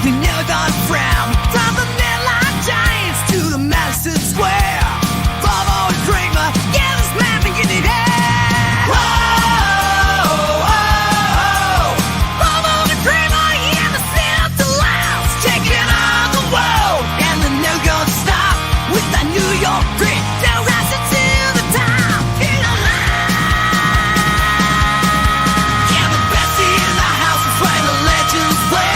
We never gonna frown. From the Midland Giants to the Madison Square. Bobo and Cramer, yeah, this man beginning there. Whoa, oh, oh. Bobo and Cramer, yeah, the center lounge. Taking on the world, and they're never gonna stop. With that New York grit, they'll rise to the top. In the line. Yeah, the best in the house is where the legends play.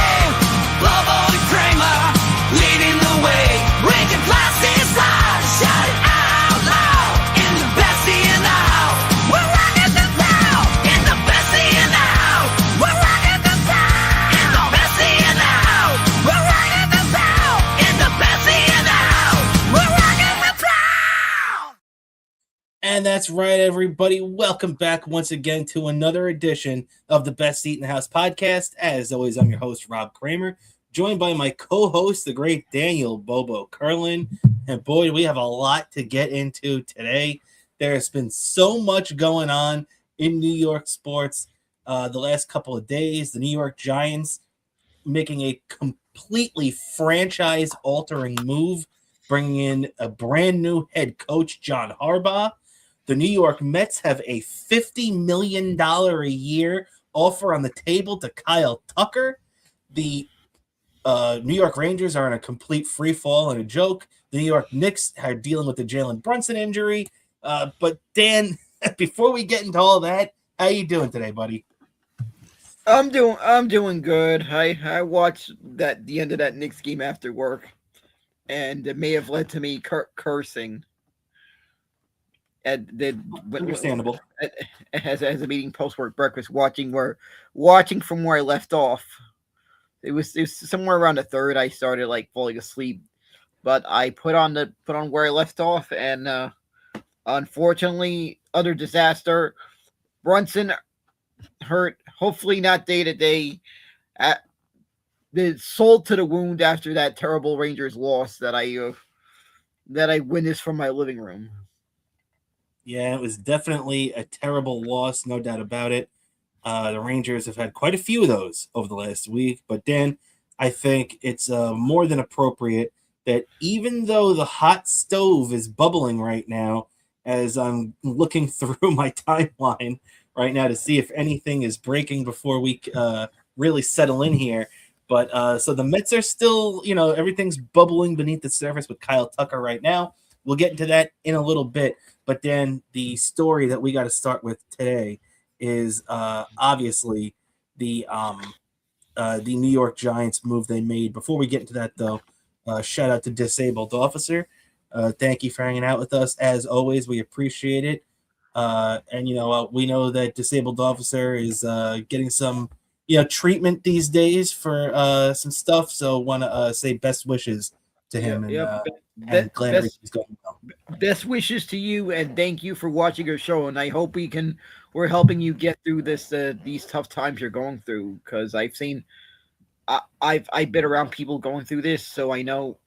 Bobo and Cramer, leading the way. Breaking glasses high, shout it out loud. In the best in the house, we're rocking the town. In the best in the house, we're rocking the town. In the best in the house, we're rocking the town. In the best in the house, we're rocking the town. And that's right, everybody. Welcome back once again to another edition of the Best Seat in the House podcast. As always, I'm your host, Rob Kramer, joined by my co-host, the great Daniel Bobo Curlin. And boy, we have a lot to get into today. There's been so much going on in New York sports the last couple of days. The New York Giants making a completely franchise-altering move, bringing in a brand new head coach, John Harbaugh. The New York Mets have a $50 million a year offer on the table to Kyle Tucker. The New York Rangers are in a complete free fall and a joke. The New York Knicks are dealing with the Jalen Beunson injury. But Dan, before we get into all that, how you doing today, buddy? I'm doing good. I watched the end of that Knicks game after work, and it may have led to me cursing. Understandable. As a meeting post-work breakfast, watching from where I left off. It was somewhere around the third. I started falling asleep, but I put on where I left off, and unfortunately, other disaster. Brunson hurt. Hopefully not day to day. The salt to the wound after that terrible Rangers loss that I witnessed from my living room. Yeah, it was definitely a terrible loss, no doubt about it. The Rangers have had quite a few of those over the last week. But, Dan, I think it's more than appropriate that even though the hot stove is bubbling right now, as I'm looking through my timeline right now to see if anything is breaking before we really settle in here. But so the Mets are still, everything's bubbling beneath the surface with Kyle Tucker right now. We'll get into that in a little bit. But then the story that we got to start with today is obviously the New York Giants move they made. Before we get into that, though, shout out to Disabled Officer. Thank you for hanging out with us. As always, we appreciate it. And, we know that Disabled Officer is getting some, treatment these days for some stuff. So want to say best wishes to him. And glad everything's going well. Best wishes to you, and thank you for watching our show. And I hope we're helping you get through these tough times you're going through. Because I've been around people going through this, so I know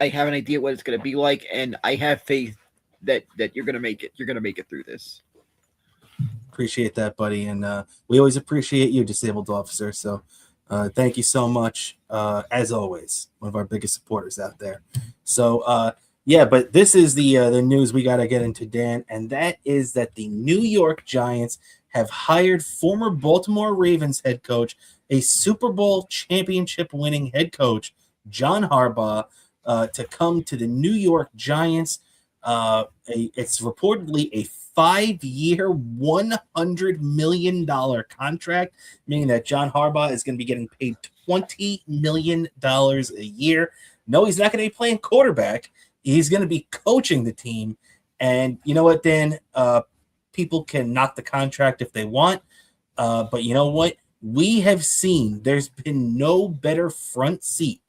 I have an idea what it's going to be like, and I have faith that you're going to make it. You're going to make it through this. Appreciate that, buddy, and we always appreciate you, Disabled Officer. So thank you so much, as always, one of our biggest supporters out there. So but this is the news we got to get into, Dan, and that is that the New York Giants have hired former Baltimore Ravens head coach, a Super Bowl championship winning head coach, John Harbaugh, to come to the New York Giants. It's reportedly a 5-year, $100 million contract, meaning that John Harbaugh is going to be getting paid $20 million a year. No, he's not going to be playing quarterback. He's going to be coaching the team. And you know what, Dan? People can knock the contract if they want. But you know what? We have seen there's been no better front seat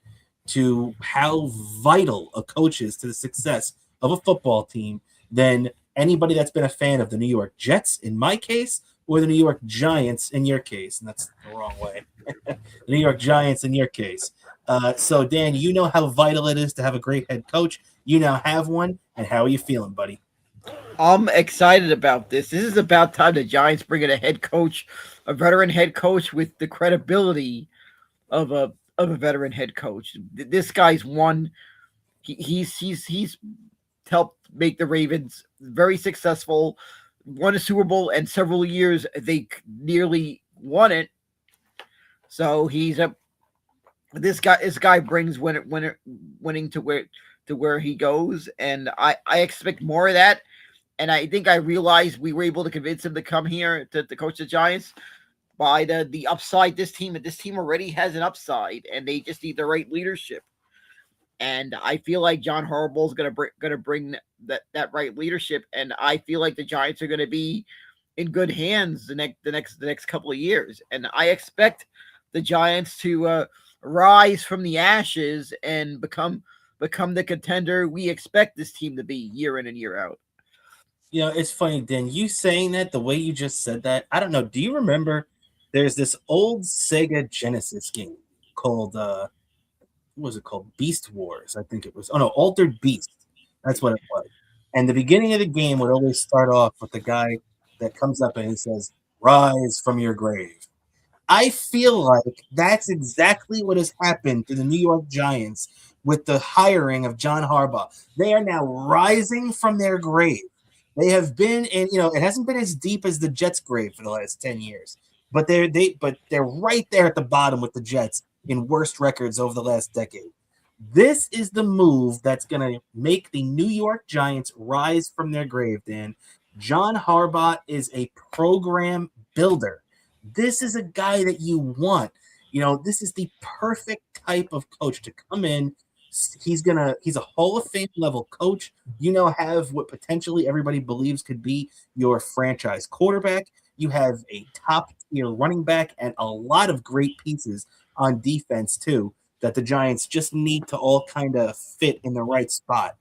to how vital a coach is to the success of a football team than anybody that's been a fan of the New York Jets, in my case, or the New York Giants, in your case. And that's the wrong way. The New York Giants, in your case. So, Dan, you know how vital it is to have a great head coach. You now have one. And how are you feeling, buddy? I'm excited about this. This is about time the Giants bring in a head coach, a veteran head coach with the credibility of of a veteran head coach. This guy's won. He's helped make the Ravens very successful. Won a Super Bowl, and several years they nearly won it. So he's a this guy brings winning to where he goes, and I expect more of that. And I think I realized we were able to convince him to come here to coach the Giants by the upside this team already has an upside, and they just need the right leadership. And I feel like John Harbaugh is gonna bring that right leadership, and I feel like the Giants are gonna be in good hands the next couple of years, and I expect the Giants to rise from the ashes and become the contender we expect this team to be year in and year out. It's funny, Dan. You saying that the way you just said that, I don't know. Do you remember? There's this old Sega Genesis game called what was it called? Beast Wars, I think it was. Oh no, Altered Beast. That's what it was. And the beginning of the game would always start off with the guy that comes up and he says, "Rise from your grave." I feel like that's exactly what has happened to the New York Giants with the hiring of John Harbaugh. They are now rising from their grave. They have been in, it hasn't been as deep as the Jets' grave for the last 10 years, but they're right there at the bottom with the Jets in worst records over the last decade. This is the move that's going to make the New York Giants rise from their grave, Dan. John Harbaugh is a program builder. This is a guy that you want. This is the perfect type of coach to come in. He's a Hall of Fame level coach. Have what potentially everybody believes could be your franchise quarterback. You have a top tier running back and a lot of great pieces on defense too that the Giants just need to all kind of fit in the right spot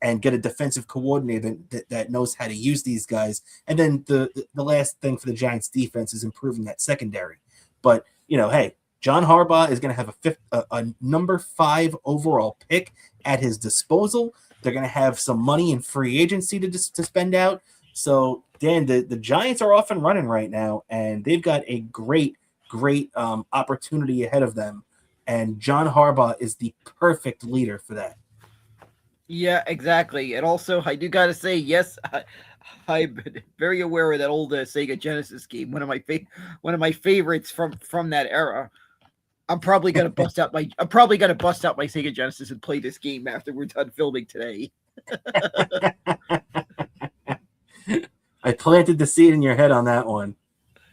and get a defensive coordinator that knows how to use these guys. And then the last thing for the Giants defense is improving that secondary. But, hey, John Harbaugh is going to have a number 5 overall pick at his disposal. They're going to have some money in free agency to spend out. So, Dan, the Giants are off and running right now, and they've got a great opportunity ahead of them. And John Harbaugh is the perfect leader for that. Yeah, exactly. And also, I do gotta say, yes, I'm very aware of that old Sega Genesis game. One of my favorites from that era. I'm probably gonna bust out my Sega Genesis and play this game after we're done filming today. I planted the seed in your head on that one.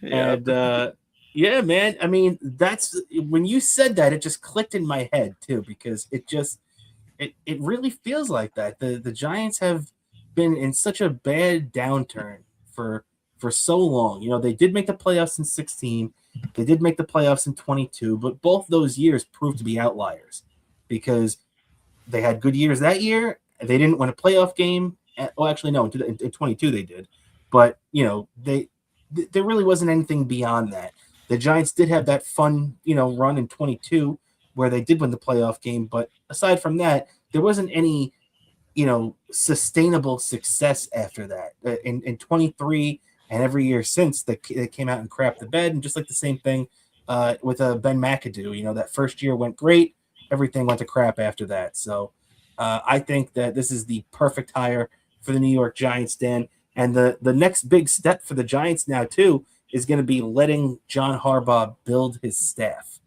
Yeah. And yeah, man. I mean, that's when you said that, it just clicked in my head too, because it really feels like that. The Giants have been in such a bad downturn for so long. They did make the playoffs in 16. They did make the playoffs in 22, but both those years proved to be outliers because they had good years that year. They didn't win a playoff game. Well, actually, no, in 22 they did. But, there really wasn't anything beyond that. The Giants did have that fun, run in 22 where they did win the playoff game. But aside from that, there wasn't any, sustainable success after that. In 23 and every year since, they came out and crapped the bed. And just like the same thing with Ben McAdoo, that first year went great. Everything went to crap after that. So I think that this is the perfect hire for the New York Giants, Dan. And the next big step for the Giants now, too, is going to be letting John Harbaugh build his staff.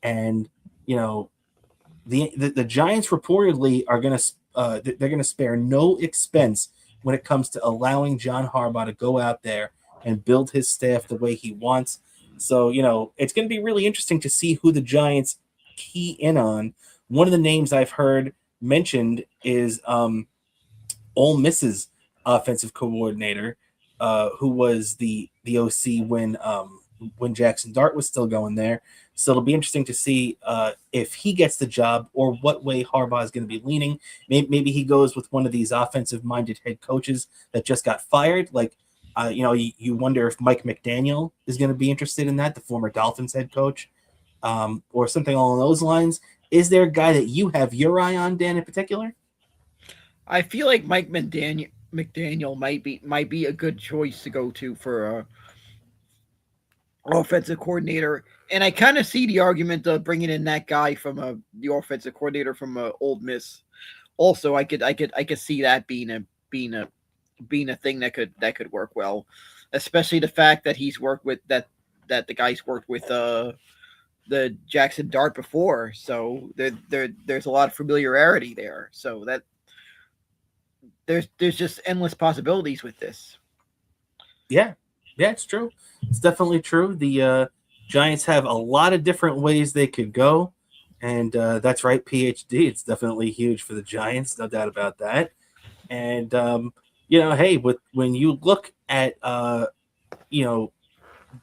And, the Giants reportedly are going to they're going to spare no expense when it comes to allowing John Harbaugh to go out there and build his staff the way he wants. So, it's going to be really interesting to see who the Giants key in on. One of the names I've heard mentioned is Ole Miss's offensive coordinator, who was the OC when Jackson Dart was still going there. So it'll be interesting to see if he gets the job or what way Harbaugh is going to be leaning. Maybe he goes with one of these offensive-minded head coaches that just got fired. Like, you wonder if Mike McDaniel is going to be interested in that, the former Dolphins head coach, or something along those lines. Is there a guy that you have your eye on, Dan, in particular? I feel like Mike McDaniel might be a good choice to go to offensive coordinator, and I kind of see the argument of bringing in that guy from the offensive coordinator from Old Miss. Also, I could see that being a thing that could work well, especially the fact that he's worked with that the guy's worked with the Jackson Dart before, so there's a lot of familiarity there. So that there's just endless possibilities with this. Yeah, it's true. It's definitely true. The Giants have a lot of different ways they could go, and that's right, PhD. It's definitely huge for the Giants, no doubt about that. And hey, when you look at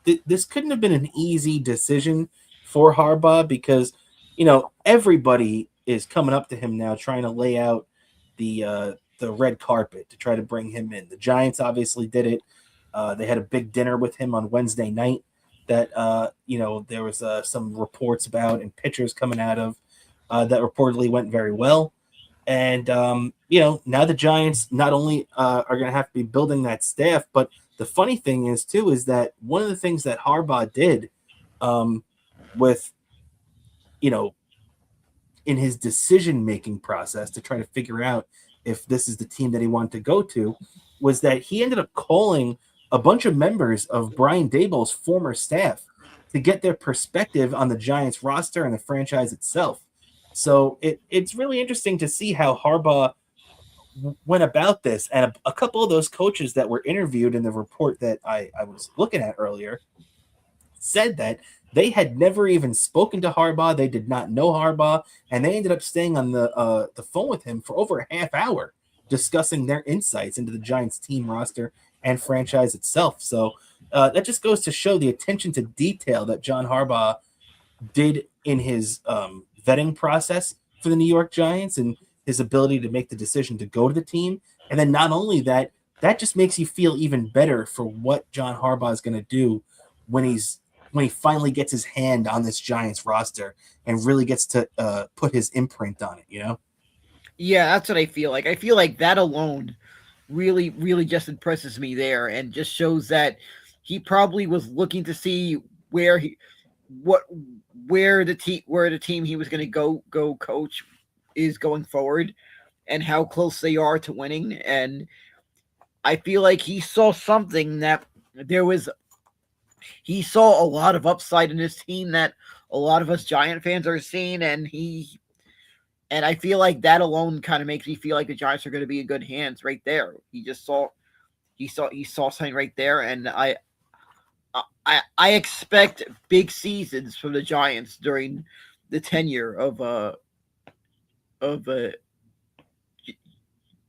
this couldn't have been an easy decision for Harbaugh because everybody is coming up to him now trying to lay out the red carpet to try to bring him in. The Giants obviously did it. They had a big dinner with him on Wednesday night that there was some reports about and pictures coming out of that reportedly went very well. And now the Giants not only are going to have to be building that staff, but the funny thing is too is that one of the things that Harbaugh did with in his decision-making process to try to figure out if this is the team that he wanted to go to was that he ended up calling a bunch of members of Brian Daboll's former staff to get their perspective on the Giants roster and the franchise itself. So it's really interesting to see how Harbaugh went about this. And a couple of those coaches that were interviewed in the report that I was looking at earlier said that they had never even spoken to Harbaugh. They did not know Harbaugh, and they ended up staying on the phone with him for over a half hour discussing their insights into the Giants team roster and franchise itself. So that just goes to show the attention to detail that John Harbaugh did in his vetting process for the New York Giants and his ability to make the decision to go to the team. And then not only that, that just makes you feel even better for what John Harbaugh is going to do when he finally gets his hand on this Giants roster and really gets to put his imprint on it, Yeah, that's what I feel like. I feel like that alone really, really just impresses me there and just shows that he probably was looking to see where the team he was going to go coach is going forward and how close they are to winning. And I feel like he saw something that he saw a lot of upside in his team that a lot of us Giant fans are seeing, and I feel like that alone kind of makes me feel like the Giants are going to be in good hands right there. He saw something right there, and I expect big seasons from the Giants during the tenure of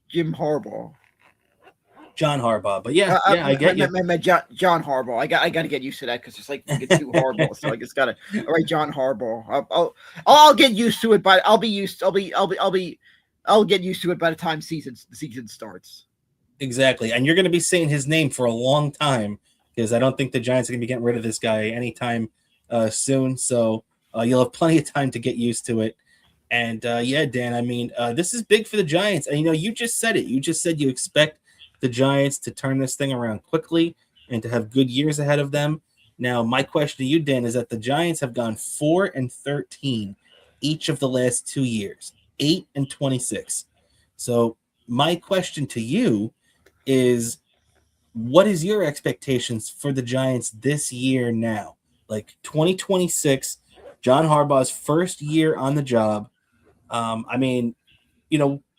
Jim Harbaugh. John Harbaugh. But I get you. John Harbaugh. I got to get used to that because it's like thinking too Harbaugh. So I just got to. All right, John Harbaugh. I'll get used to it, but I'll get used to it by the time the season starts. Exactly, and you're going to be saying his name for a long time because I don't think the Giants are going to be getting rid of this guy anytime soon. So you'll have plenty of time to get used to it. And Dan, I mean, this is big for the Giants. And you just said it. You just said you expect the Giants to turn this thing around quickly and to have good years ahead of them. Now, my question to you, Dan, is that the Giants have gone 4-13 each of the last 2 years, 8-26. So my question to you is, what is your expectations for the Giants this year now? Like 2026, John Harbaugh's first year on the job. I mean,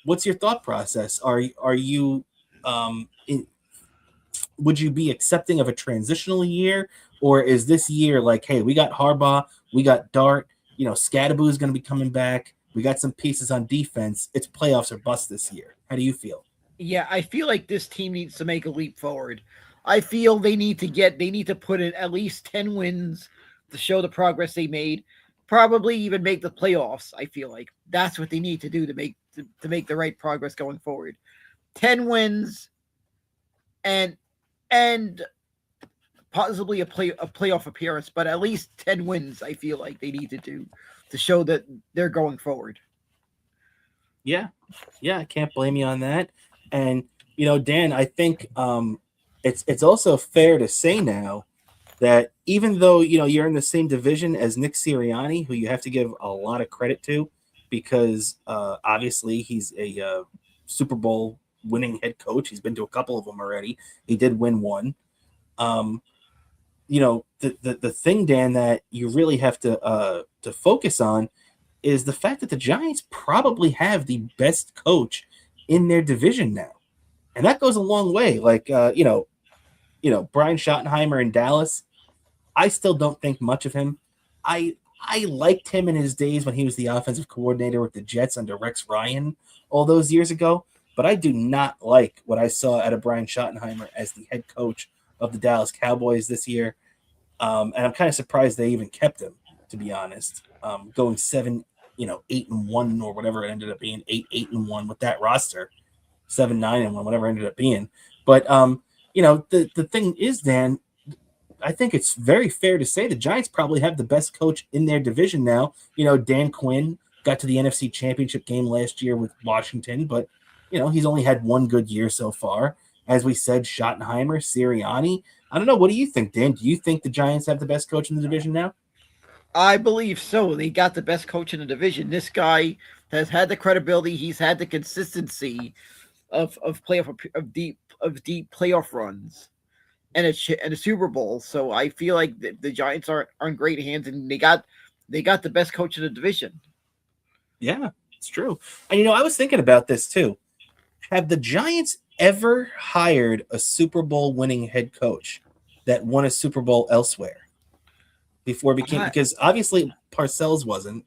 what's your thought process? Are you would you be accepting of a transitional year, or is this year like, hey, we got Harbaugh, we got Dart, Scadaboo is going to be coming back, we got some pieces on defense, it's playoffs or bust this year? How do you feel? Yeah, I feel like this team needs to make a leap forward. I feel they need to put in at least 10 wins to show the progress they made, probably even make the playoffs. I feel like that's what they need to do to make the right progress going forward. 10 wins and possibly a playoff appearance, but at least 10 wins I feel like they need to do to show that they're going forward. Yeah, I can't blame you on that. And Dan, I think it's also fair to say now that even though you're in the same division as Nick Sirianni, who you have to give a lot of credit to, because obviously he's a Super Bowl winning head coach. He's been to a couple of them already. He did win one. The thing, Dan, that you really have to focus on is the fact that the Giants probably have the best coach in their division now, and that goes a long way. Like Brian Schottenheimer in Dallas, I still don't think much of him. I liked him in his days when he was the offensive coordinator with the Jets under Rex Ryan all those years ago, but I do not like what I saw out of Brian Schottenheimer as the head coach of the Dallas Cowboys this year. And I'm kind of surprised they even kept him, to be honest. Going 8-1 or whatever it ended up being, 8-1 with that roster, 7-9-1, whatever it ended up being. But the thing is, Dan, I think it's very fair to say the Giants probably have the best coach in their division now. Dan Quinn got to the NFC Championship game last year with Washington, but he's only had one good year so far. As we said, Schottenheimer, Sirianni. I don't know. What do you think, Dan? Do you think the Giants have the best coach in the division now? I believe so. They got the best coach in the division. This guy has had the credibility. He's had the consistency of deep playoff runs and a Super Bowl. So I feel like the Giants are in great hands, and they got the best coach in the division. Yeah, it's true. And I was thinking about this too. Have the Giants ever hired a Super Bowl winning head coach that won a Super Bowl elsewhere before it became? Because obviously Parcells wasn't,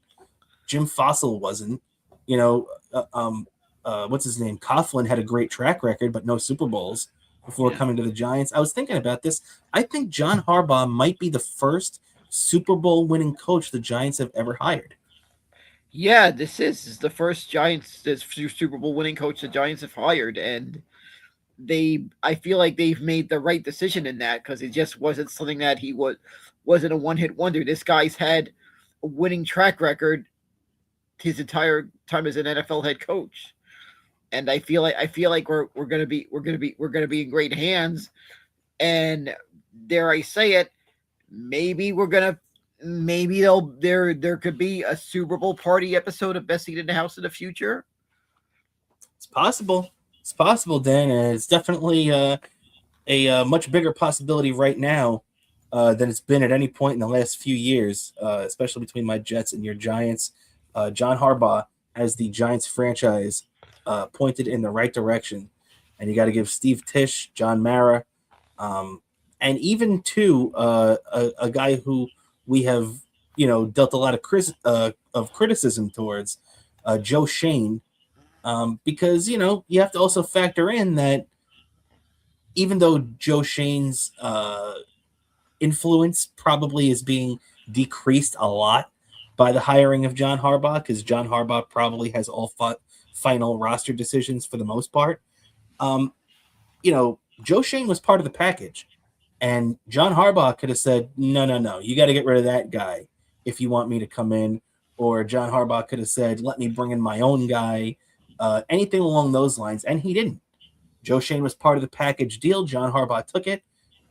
Jim Fossil wasn't. What's his name? Coughlin had a great track record, but no Super Bowls before coming to the Giants. I was thinking about this. I think John Harbaugh might be the first Super Bowl winning coach the Giants have ever hired. Yeah, this is the first Super Bowl winning coach the Giants have hired, and I feel like they've made the right decision in that, because it just wasn't something that wasn't a one-hit wonder. This guy's had a winning track record his entire time as an NFL head coach, and I feel like we're gonna be in great hands. And dare I say it, maybe there could be a Super Bowl party episode of Best Seat in the House in the future. It's possible. It's possible, Dan, and it's definitely a much bigger possibility right now than it's been at any point in the last few years, especially between my Jets and your Giants. John Harbaugh has the Giants franchise pointed in the right direction, and you got to give Steve Tisch, John Mara, and even to a guy who we have dealt a lot of criticism towards, Joe Shane. Because you have to also factor in that even though Joe Shane's influence probably is being decreased a lot by the hiring of John Harbaugh, because John Harbaugh probably has all final roster decisions for the most part. Joe Shane was part of the package, and John Harbaugh could have said, no, you got to get rid of that guy if you want me to come in. Or John Harbaugh could have said, let me bring in my own guy. Anything along those lines, and he didn't. Joe Shane was part of the package deal. John Harbaugh took it,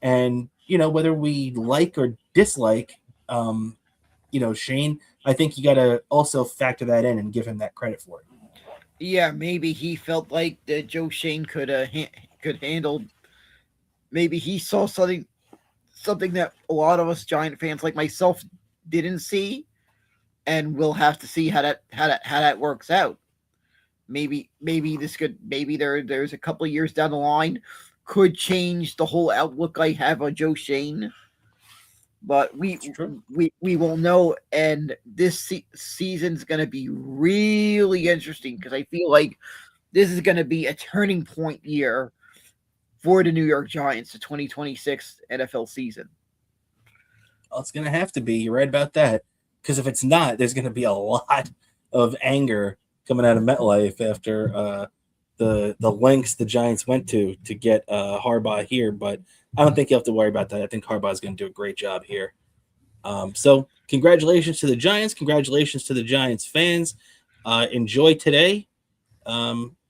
and whether we like or dislike, Shane, I think you got to also factor that in and give him that credit for it. Yeah, maybe he felt like that Joe Shane could handle. Maybe he saw something that a lot of us Giant fans like myself didn't see, and we'll have to see how that works out. Maybe there's a couple of years down the line could change the whole outlook I have on Joe Shane, but we won't know. And this season's going to be really interesting, because I feel like this is going to be a turning point year for the New York Giants, the 2026 NFL season. Well, it's going to have to be. You're right about that, because if it's not, there's going to be a lot of anger coming out of MetLife after the lengths the Giants went to get Harbaugh here. But I don't think you have to worry about that. I think Harbaugh is going to do a great job here. So congratulations to the Giants. Congratulations to the Giants fans. Enjoy today,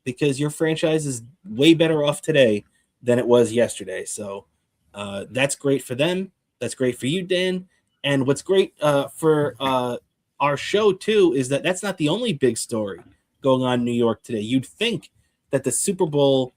because your franchise is way better off today than it was yesterday. So that's great for them. That's great for you, Dan. And what's great for our show, too, is that that's not the only big story going on in New York today. You'd think that the Super Bowl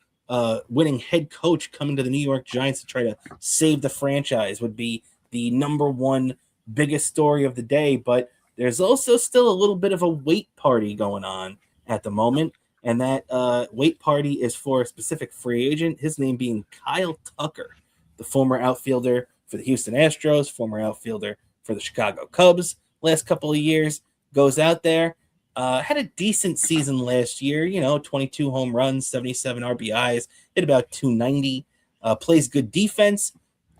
winning head coach coming to the New York Giants to try to save the franchise would be the number one biggest story of the day. But there's also still a little bit of a wait party going on at the moment. And that wait party is for a specific free agent, his name being Kyle Tucker, the former outfielder for the Houston Astros, former outfielder for the Chicago Cubs last couple of years, goes out there, had a decent season last year, 22 home runs, 77 RBIs, hit about 290, plays good defense.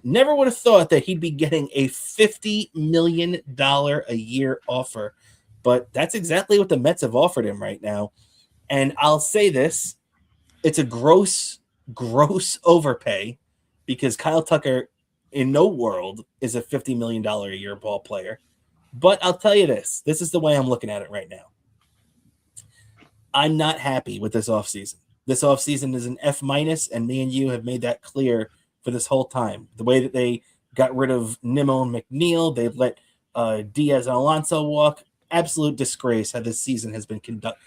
Never would have thought that he'd be getting a $50 million a year offer, but that's exactly what the Mets have offered him right now. And I'll say this, it's a gross overpay because Kyle Tucker in no world is a $50 million a year ball player. But I'll tell you this is the way I'm looking at it right now. I'm not happy with this offseason. This offseason is an F-, and me and you have made that clear for this whole time. The way that they got rid of Nimmo and McNeil, they let Diaz and Alonso walk. Absolute disgrace how this season has been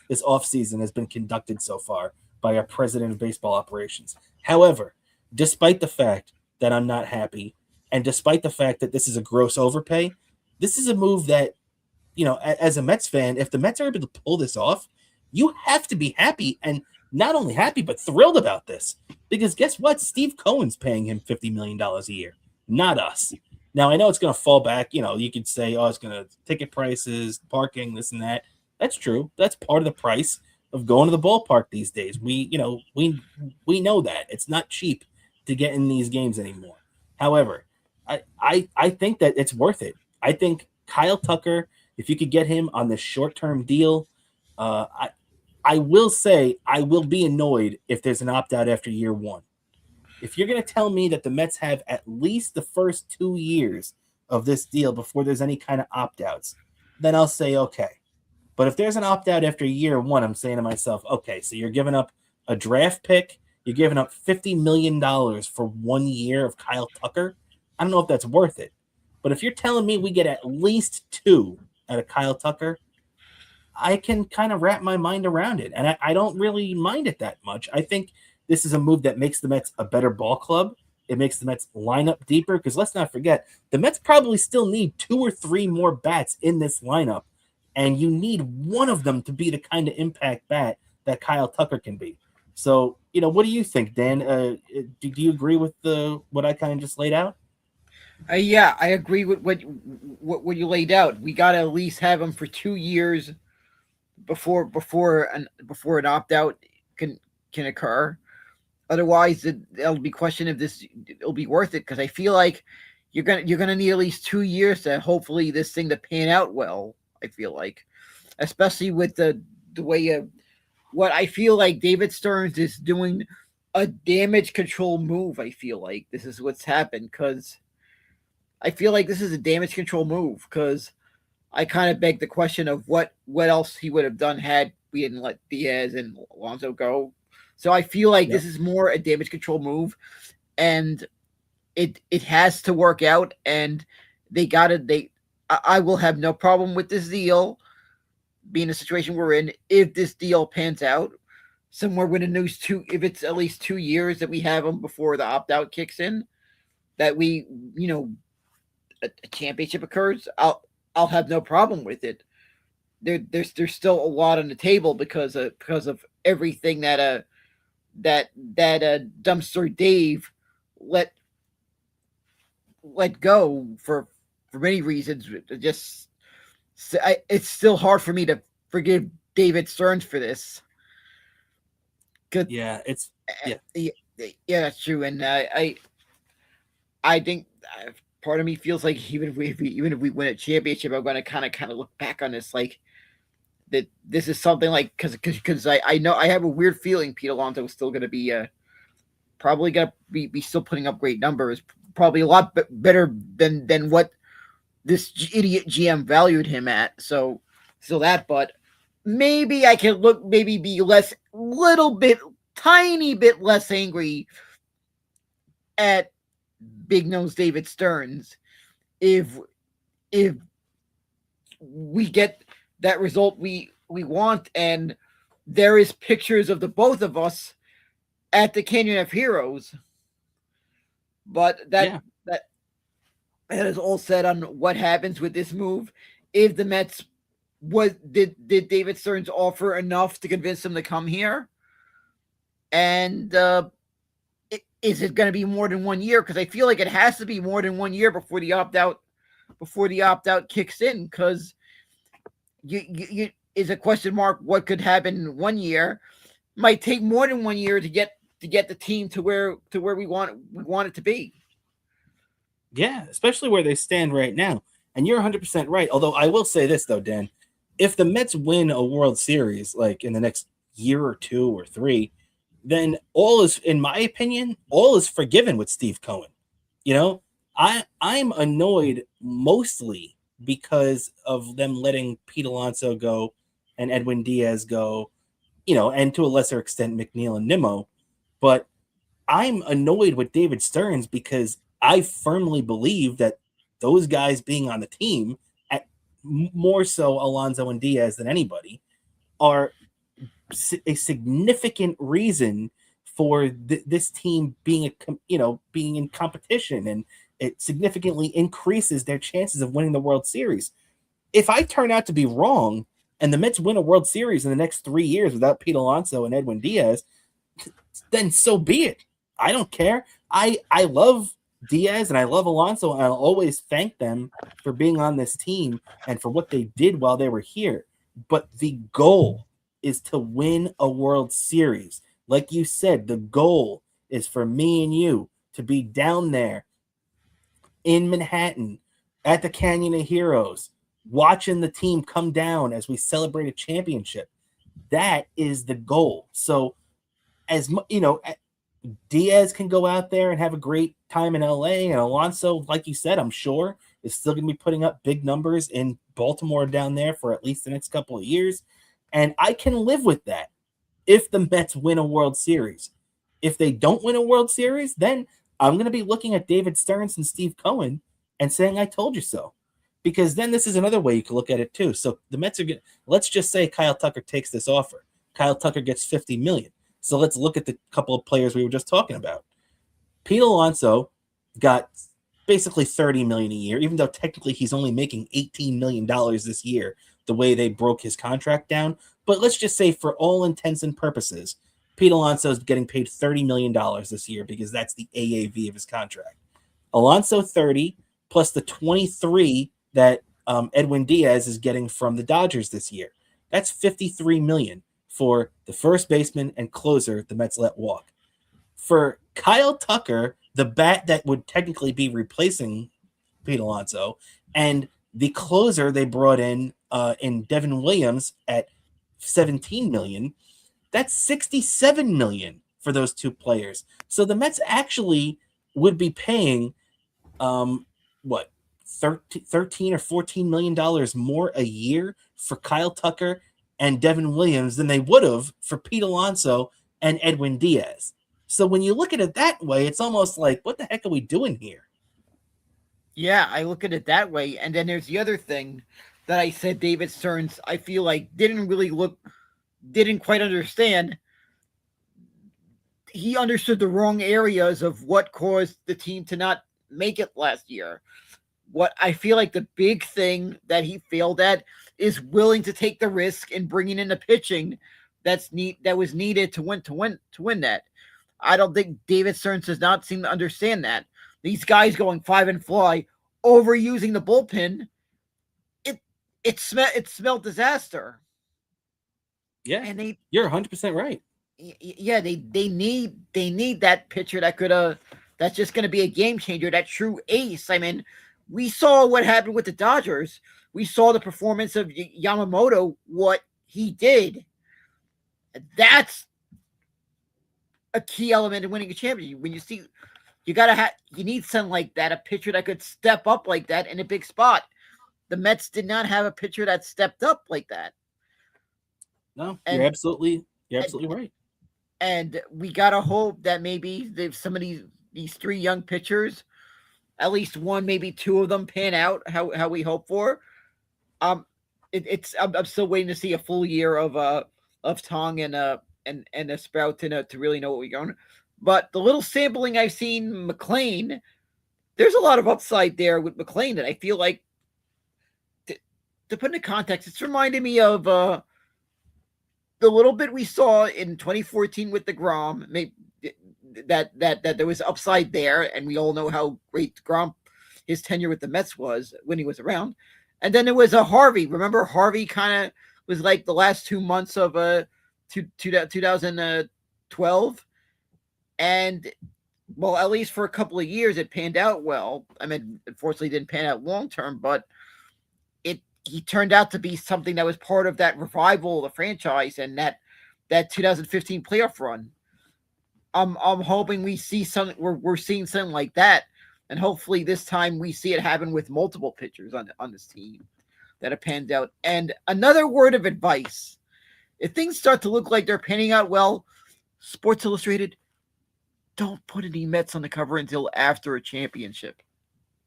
this offseason has been conducted so far by our president of baseball operations. However, despite the fact that I'm not happy, and despite the fact that this is a gross overpay, this is a move that, as a Mets fan, if the Mets are able to pull this off, you have to be happy, and not only happy, but thrilled about this. Because guess what? Steve Cohen's paying him $50 million a year, not us. Now, I know it's going to fall back. You could say, it's going to ticket prices, parking, this and that. That's true. That's part of the price of going to the ballpark these days. We know that. It's not cheap to get in these games anymore. However, I think that it's worth it. I think Kyle Tucker, if you could get him on this short-term deal, I will say I will be annoyed if there's an opt-out after year one. If you're going to tell me that the Mets have at least the first 2 years of this deal before there's any kind of opt-outs, then I'll say okay. But if there's an opt-out after year one, I'm saying to myself, okay, so you're giving up a draft pick, you're giving up $50 million for 1 year of Kyle Tucker. I don't know if that's worth it. But if you're telling me we get at least 2 out of Kyle Tucker, I can kind of wrap my mind around it. And I don't really mind it that much. I think this is a move that makes the Mets a better ball club. It makes the Mets line up deeper because let's not forget, the Mets probably still need 2 or 3 more bats in this lineup. And you need one of them to be the kind of impact bat that Kyle Tucker can be. So, what do you think, Dan? Do you agree with what I kind of just laid out? Yeah, I agree with what you laid out. We got to at least have him for 2 years before an opt out can occur. Otherwise, it'll be questioned if it'll be worth it. Because I feel like you're gonna need at least 2 years to hopefully this thing to pan out well. I feel like, especially with the way what I feel like David Stearns is doing a damage control move. I feel like this is what's happened because I feel like this is a damage control move because I kind of beg the question of what else he would have done had we didn't let Diaz and Alonso go. So I feel like this is more a damage control move, and it has to work out. And I will have no problem with this deal being the situation we're in if this deal pans out somewhere within those 2. If it's at least 2 years that we have them before the opt out kicks in, that we a championship occurs, I'll have no problem with it. There's still a lot on the table because of everything that Dumpster Dave let go for many reasons. It's still hard for me to forgive David Stearns for this. Yeah, that's true, and I think part of me feels like even if we win a championship, I'm going to kind of look back on this like that. This is something like because I know I have a weird feeling Pete Alonso is still going to be probably going to be still putting up great numbers, probably a lot better than what this idiot GM valued him at. So that, but maybe I can be tiny bit less angry at Big Nose David Stearns if if we get that result we want, and there is pictures of the both of us at the Canyon of Heroes. But Yeah. that is all said on what happens with this move. If the Mets did David Stearns offer enough to convince them to come here, and is it going to be more than 1 year? Because I feel like it has to be more than 1 year before the opt out kicks in. Because you is a question mark what could happen in 1 year. Might take more than 1 year to get the team to where we want it to be. Yeah, especially where they stand right now. And you're 100% right. Although I will say this, though, Dan, if the Mets win a World Series, like in the next year or 2 or 3, then all is, in my opinion, all is forgiven with Steve Cohen. You know, I'm annoyed mostly because of them letting Pete Alonso go and Edwin Diaz go, and to a lesser extent, McNeil and Nimmo. But I'm annoyed with David Stearns because I firmly believe that those guys being on the team, at more so Alonso and Diaz than anybody, are a significant reason for this team being being in competition, and it significantly increases their chances of winning the World Series. If I turn out to be wrong and the Mets win a World Series in the next 3 years without Pete Alonso and Edwin Diaz, then so be it. I don't care. I love Diaz and I love Alonso, and I'll always thank them for being on this team and for what they did while they were here. But the goal is to win a World Series. Like you said, the goal is for me and you to be down there in Manhattan at the Canyon of Heroes, watching the team come down as we celebrate a championship. That is the goal. So, Diaz can go out there and have a great time in LA, and Alonso, like you said, I'm sure is still going to be putting up big numbers in Baltimore down there for at least the next couple of years. And I can live with that if the Mets win a World Series. If they don't win a World Series, then I'm going to be looking at David Stearns and Steve Cohen and saying, I told you so. Because then this is another way you can look at it too. So the Mets are let's just say Kyle Tucker takes this offer. Kyle Tucker gets $50 million. So let's look at the couple of players we were just talking about. Pete Alonso got basically $30 million a year, even though technically he's only making $18 million this year, the way they broke his contract down. But let's just say, for all intents and purposes, Pete Alonso is getting paid $30 million this year because that's the AAV of his contract. Alonso 30 plus the 23 that Edwin Diaz is getting from the Dodgers this year. That's $53 million for the first baseman and closer the Mets let walk. For Kyle Tucker, the bat that would technically be replacing Pete Alonso, and the closer they brought in Devin Williams at $17 million, that's $67 million for those two players. So the Mets actually would be paying 13 or $14 million more a year for Kyle Tucker and Devin Williams than they would have for Pete Alonso and Edwin Diaz. So when you look at it that way, it's almost like, what the heck are we doing here? Yeah, I look at it that way. And then there's the other thing that I said David Stearns, I feel like didn't quite understand. He understood the wrong areas of what caused the team to not make it last year. What I feel like the big thing that he failed at is willing to take the risk in bringing in the pitching that was needed to win that. I don't think David Stearns does not seem to understand that. These guys going 5 and fly, overusing the bullpen, it smelled disaster. Yeah, and you're 100% right. Yeah, they need that pitcher that's just going to be a game changer, that true ace. I mean, we saw what happened with the Dodgers. We saw the performance of Yamamoto, what he did. That's a key element in winning a championship. When you see, you need something like that, a pitcher that could step up like that in a big spot. The Mets did not have a pitcher that stepped up like that. No, you're absolutely right. And we gotta hope that maybe some of these 3 young pitchers, at least one, maybe two of them pan out how we hope for. Um, I'm still waiting to see a full year of Tong and a Sprout to really know what we're going. But the little sampling I've seen McLean, there's a lot of upside there with McLean that I feel like to put into context, it's reminded me of the little bit we saw in 2014 with the Grom. Maybe that there was upside there, and we all know how great Grom his tenure with the Mets was when he was around. And then there was a Harvey. Remember, Harvey kind of was like the last 2 months of 2012, and well, at least for a couple of years, it panned out well. I mean, unfortunately, it didn't pan out long term, but he turned out to be something that was part of that revival of the franchise and that 2015 playoff run. I'm hoping we see something. We're seeing something like that, and hopefully this time we see it happen with multiple pitchers on this team that have panned out. And another word of advice: if things start to look like they're panning out well, Sports Illustrated, don't put any Mets on the cover until after a championship.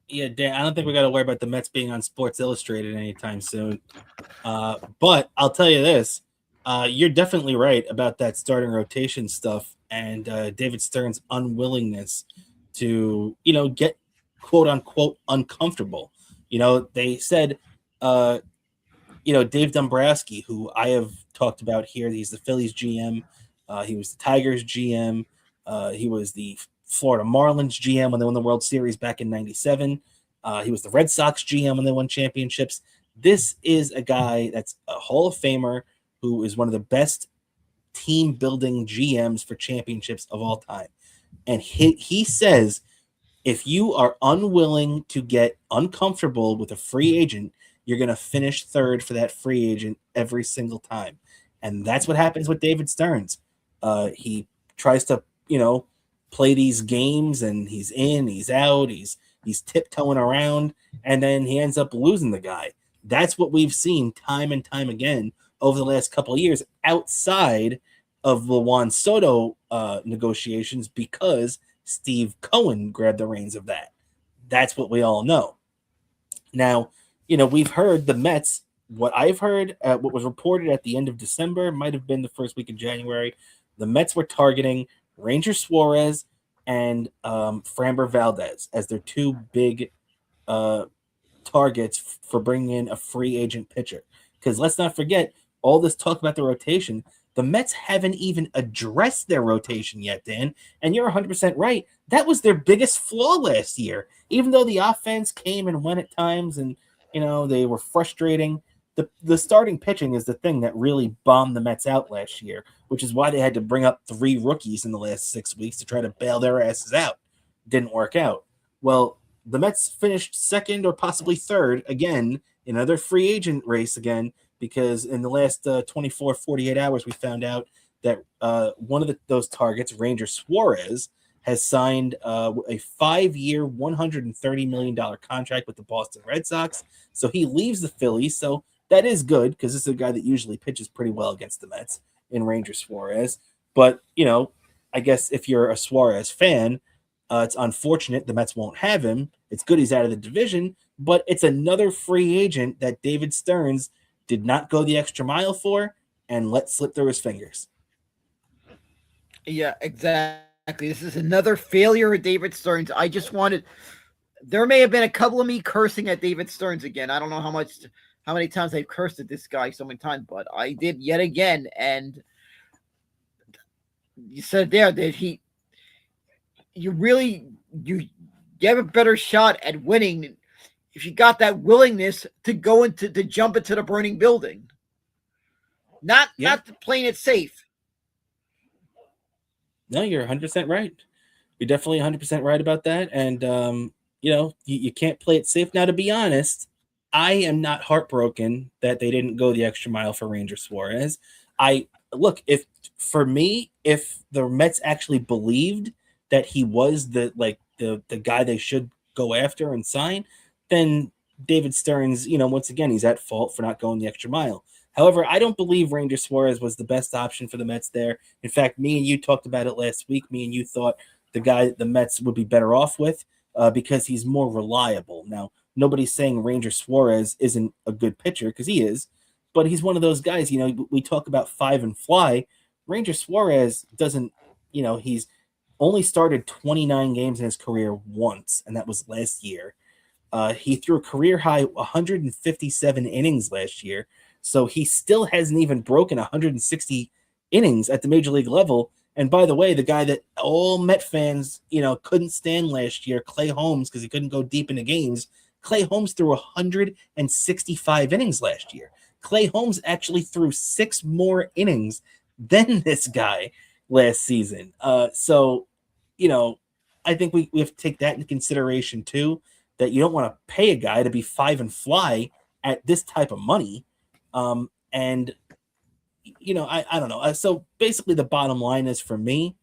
Yeah, Dan, I don't think we got to worry about the Mets being on Sports Illustrated anytime soon. But I'll tell you this. You're definitely right about that starting rotation stuff and David Stern's unwillingness to, get quote unquote uncomfortable. They said, Dave Dombrowski, who I have talked about here, he's the Phillies GM. He was the Tigers GM. He was the Florida Marlins GM when they won the World Series back in '97. He was the Red Sox GM when they won championships. This is a guy that's a Hall of Famer who is one of the best team building GMs for championships of all time. And he says, if you are unwilling to get uncomfortable with a free agent, you're going to finish third for that free agent every single time. And that's what happens with David Stearns. He tries to, play these games, and he's in, he's out, he's tiptoeing around, and then he ends up losing the guy. That's what we've seen time and time again over the last couple of years outside of the Juan Soto negotiations, because Steve Cohen grabbed the reins of that. That's what we all know. Now, we've heard the Mets, what I've heard, what was reported at the end of December, might have been the first week of January, the Mets were targeting Ranger Suarez and Framber Valdez as their two big targets for bringing in a free agent pitcher. Because let's not forget, all this talk about the rotation, the Mets haven't even addressed their rotation yet, Dan. And you're 100% right. That was their biggest flaw last year. Even though the offense came and went at times and, they were frustrating, the starting pitching is the thing that really bombed the Mets out last year, which is why they had to bring up 3 rookies in the last 6 weeks to try to bail their asses out. Didn't work out. Well, the Mets finished second or possibly third again in another free agent race again, because in the last 24, 48 hours, we found out that one of those targets, Ranger Suarez, has signed a 5-year, $130 million contract with the Boston Red Sox. So he leaves the Phillies. So that is good, because this is a guy that usually pitches pretty well against the Mets in Ranger Suarez. But, I guess if you're a Suarez fan, it's unfortunate the Mets won't have him. It's good he's out of the division, but it's another free agent that David Stearns did not go the extra mile for and let slip through his fingers. Yeah, exactly. This is another failure of David Stearns. There may have been a couple of me cursing at David Stearns again. I don't know how many times I've cursed at this guy so many times, but I did yet again. And you said there that you have a better shot at winning if you got that willingness to to jump into the burning building, not playing it safe. No, you're 100% right. You're definitely 100% right about that. And, you can't play it safe. Now, to be honest, I am not heartbroken that they didn't go the extra mile for Ranger Suarez. If the Mets actually believed that he was the guy they should go after and sign, then David Stearns, once again, he's at fault for not going the extra mile. However, I don't believe Ranger Suarez was the best option for the Mets there. In fact, me and you talked about it last week. Me and you thought the guy the Mets would be better off with because he's more reliable. Now, nobody's saying Ranger Suarez isn't a good pitcher because he is, but he's one of those guys. We talk about five and fly. Ranger Suarez doesn't. He's only started 29 games in his career once, and that was last year. He threw a career high 157 innings last year, so he still hasn't even broken 160 innings at the major league level. And by the way, the guy that all Met fans, couldn't stand last year, Clay Holmes, because he couldn't go deep into games. Clay Holmes threw 165 innings last year. Clay Holmes actually threw 6 more innings than this guy last season. So, I think we have to take that into consideration too, that you don't want to pay a guy to be five and fly at this type of money. I don't know. So basically the bottom line is, for me,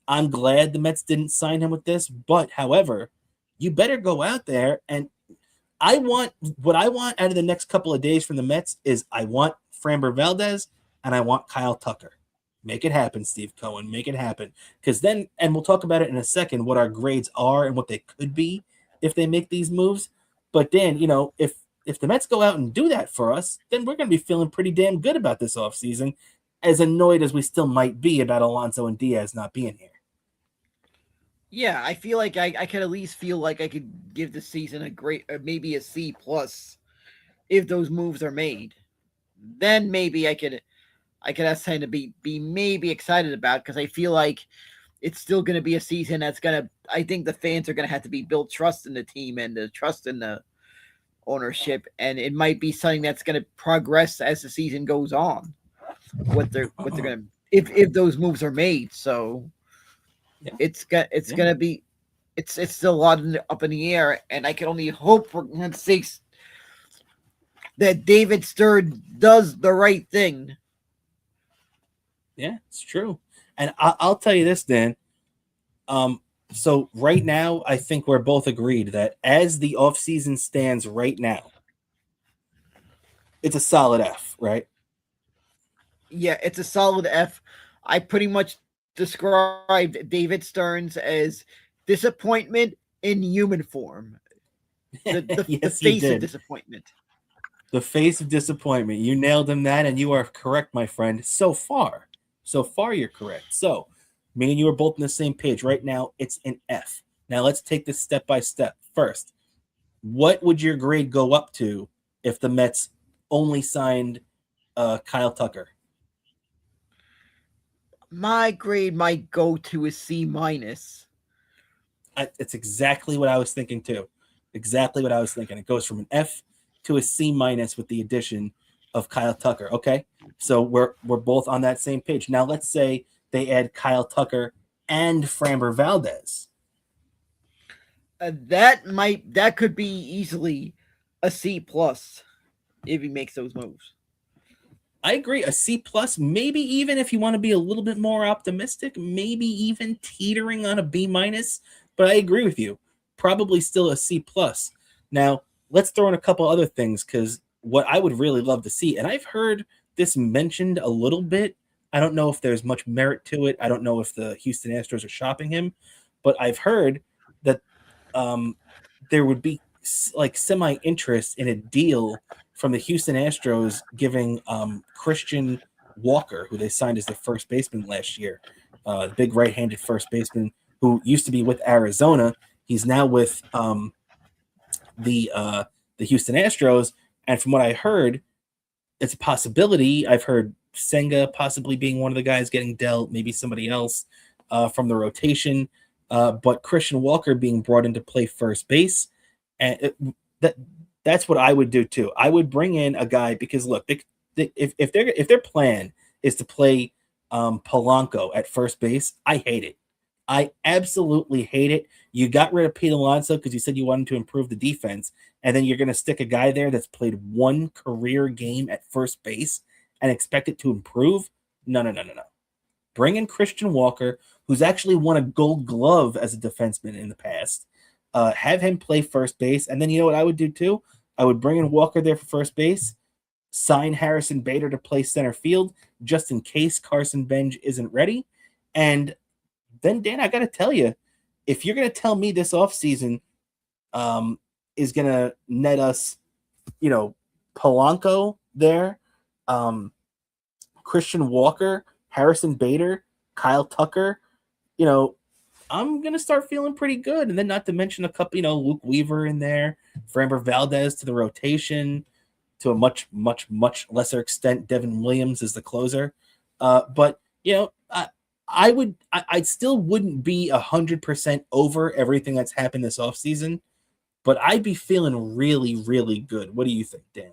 I'm glad the Mets didn't sign him with this, but however, you better go out there, and what I want out of the next couple of days from the Mets is I want Framber Valdez and I want Kyle Tucker. Make it happen, Steve Cohen. Make it happen. Because then, and we'll talk about it in a second, what our grades are and what they could be if they make these moves. But Dan, if the Mets go out and do that for us, then we're going to be feeling pretty damn good about this offseason, as annoyed as we still might be about Alonso and Diaz not being here. Yeah, I feel like I could at least feel like I could give the season a great, maybe a C plus, if those moves are made. Then maybe I could have something to be maybe excited about, because I feel like it's still going to be a season that's going to, I think the fans are going to have to be built trust in the team and the trust in the ownership, and it might be something that's going to progress as the season goes on. What they're going to, if those moves are made. So yeah. it's going to be, it's still a lot up in the air, and I can only hope, for God's sakes, that David Stern does the right thing. Yeah, it's true. And I'll tell you this, Dan. So right now, I think we're both agreed that as the offseason stands right now, it's a solid F, right? Yeah, it's a solid F. I pretty much described David Stearns as disappointment in human form. The Yes, face of disappointment. The face of disappointment. You nailed him that, and you are correct, my friend. So far, you're correct. So, me and you are both on the same page. Right now, it's an F. Now, let's take this step by step. First, what would your grade go up to if the Mets only signed Kyle Tucker? My grade might go to a C minus. It's exactly what I was thinking too. Exactly what I was thinking. It goes from an F to a C minus with the addition of Kyle Tucker. Okay, so we're both on that same page. Now let's say they add Kyle Tucker and Framber Valdez. That could be easily a C plus if he makes those moves. I agree. A C plus, maybe even if you want to be a little bit more optimistic, maybe even teetering on a B minus. But I agree with you. Probably still a C plus. Now, let's throw in a couple other things, because what I would really love to see, and I've heard this mentioned a little bit. I don't know if there's much merit to it. I don't know if the Houston Astros are shopping him, but I've heard that there would be like semi-interest in a deal from the Houston Astros giving Christian Walker, who they signed as their first baseman last year, the big right-handed first baseman who used to be with Arizona. He's now with the Houston Astros, and from what I heard, it's a possibility. I've heard Senga possibly being one of the guys getting dealt, maybe somebody else from the rotation, but Christian Walker being brought in to play first base, and that's what I would do too. I would bring in a guy, because look, if their plan is to play Polanco at first base, I hate it. I absolutely hate it. You got rid of Pete Alonso because you said you wanted to improve the defense, and then you're going to stick a guy there that's played one career game at first base and expect it to improve? No. Bring in Christian Walker, who's actually won a Gold Glove as a defenseman in the past. Have him play first base, and then you know what I would do too? I would bring in Walker there for first base, sign Harrison Bader to play center field just in case Carson Benj isn't ready, and then, Dan, I got to tell you, if you're going to tell me this offseason is going to net us, Polanco there, Christian Walker, Harrison Bader, Kyle Tucker. I'm going to start feeling pretty good. And then not to mention a couple, Luke Weaver in there, Framber Valdez to the rotation, to a much, much, much lesser extent, Devin Williams is the closer. But I still wouldn't be 100% over everything that's happened this offseason, but I'd be feeling really, really good. What do you think, Dan?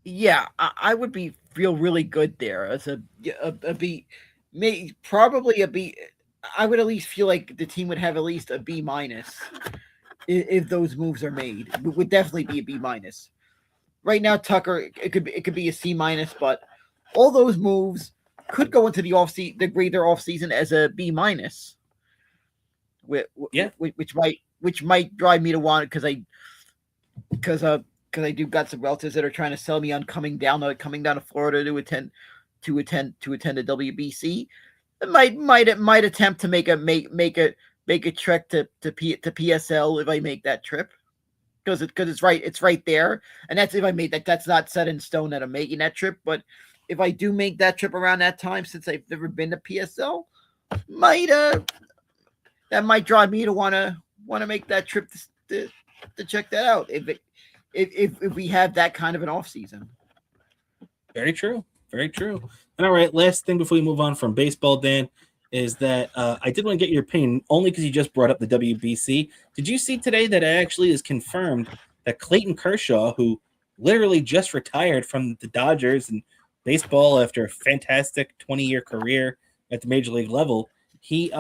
Yeah, I would feel really good there as a B, probably a B. I would at least feel like the team would have at least a B minus if those moves are made. It would definitely be a B minus. Right now, Tucker, it could be a C minus, but all those moves could go into the grade their off season as a B minus. Which might drive me to want it because I do got some relatives that are trying to sell me on coming down to Florida to attend the WBC. I might attempt to make a trek to PSL if I make that trip. Because it's right there, and that's if I made that. That's not set in stone that I'm making that trip, but if I do make that trip around that time, since I've never been to PSL, that might drive me to want to make that trip to check that out. If we have that kind of an off season. Very true. Very true. And all right, last thing before we move on from baseball, Dan, is that I did want to get your opinion only because you just brought up the WBC. Did you see today that it actually is confirmed that Clayton Kershaw, who literally just retired from the Dodgers and baseball after a fantastic 20-year career at the major league level, he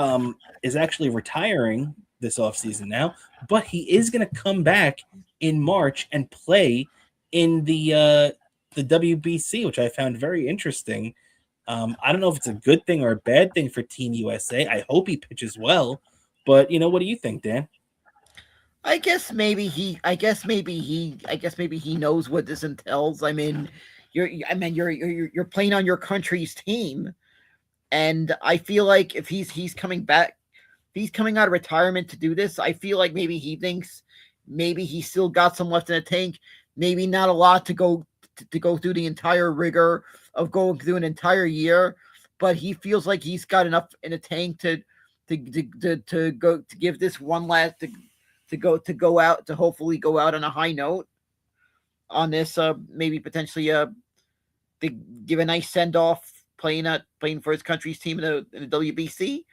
is actually retiring this offseason now, but he is going to come back in March and play in the WBC, which I found very interesting. I don't know if it's a good thing or a bad thing for Team USA. I hope he pitches well, but what do you think, Dan? I guess maybe he knows what this entails. I mean, you're playing on your country's team, and I feel like if he's coming back, if he's coming out of retirement to do this, I feel like maybe he thinks maybe he's still got some left in the tank. Maybe not a lot to go through the entire rigor of going through an entire year, but he feels like he's got enough in the tank to give this one last to go out to hopefully go out on a high note on this maybe potentially to give a nice send off playing for his country's team in the WBC.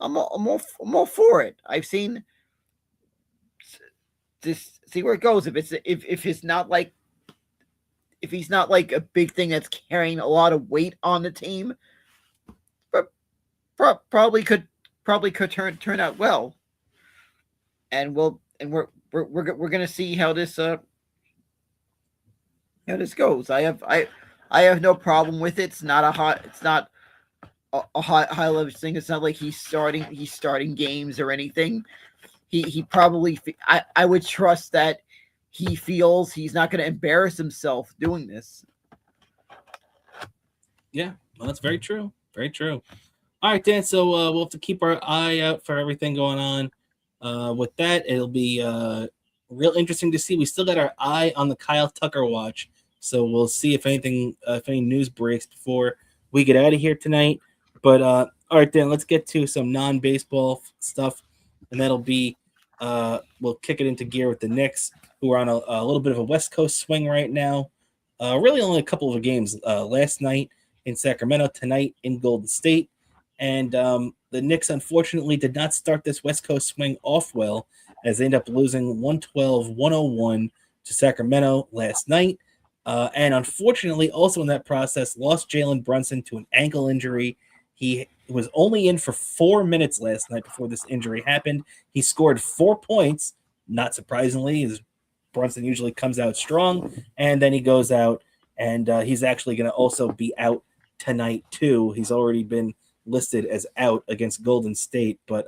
I'm all for it. I've seen this, see where it goes. If it's not like, if he's not like a big thing that's carrying a lot of weight on the team, but probably could turn out well. And we're gonna see how this goes. I have no problem with it. It's not a high level thing. It's not like he's starting games or anything. He probably, I would trust that he feels he's not going to embarrass himself doing this. Yeah, well, that's very true. Very true. All right, Dan. So we'll have to keep our eye out for everything going on. With that, it'll be real interesting to see. We still got our eye on the Kyle Tucker watch, so we'll see if any news breaks before we get out of here tonight. But all right, Dan. Let's get to some non-baseball stuff, and that'll be we'll kick it into gear with the Knicks, who are on a little bit of a West Coast swing right now. Really only a couple of games last night in Sacramento, tonight in Golden State. And the Knicks, unfortunately, did not start this West Coast swing off well, as they ended up losing 112-101 to Sacramento last night. And unfortunately, also in that process, lost Jalen Beunson to an ankle injury. He was only in for 4 minutes last night before this injury happened. He scored 4 points, not surprisingly, as Brunson usually comes out strong, and then he goes out, and he's actually going to also be out tonight too. He's already been listed as out against Golden State, but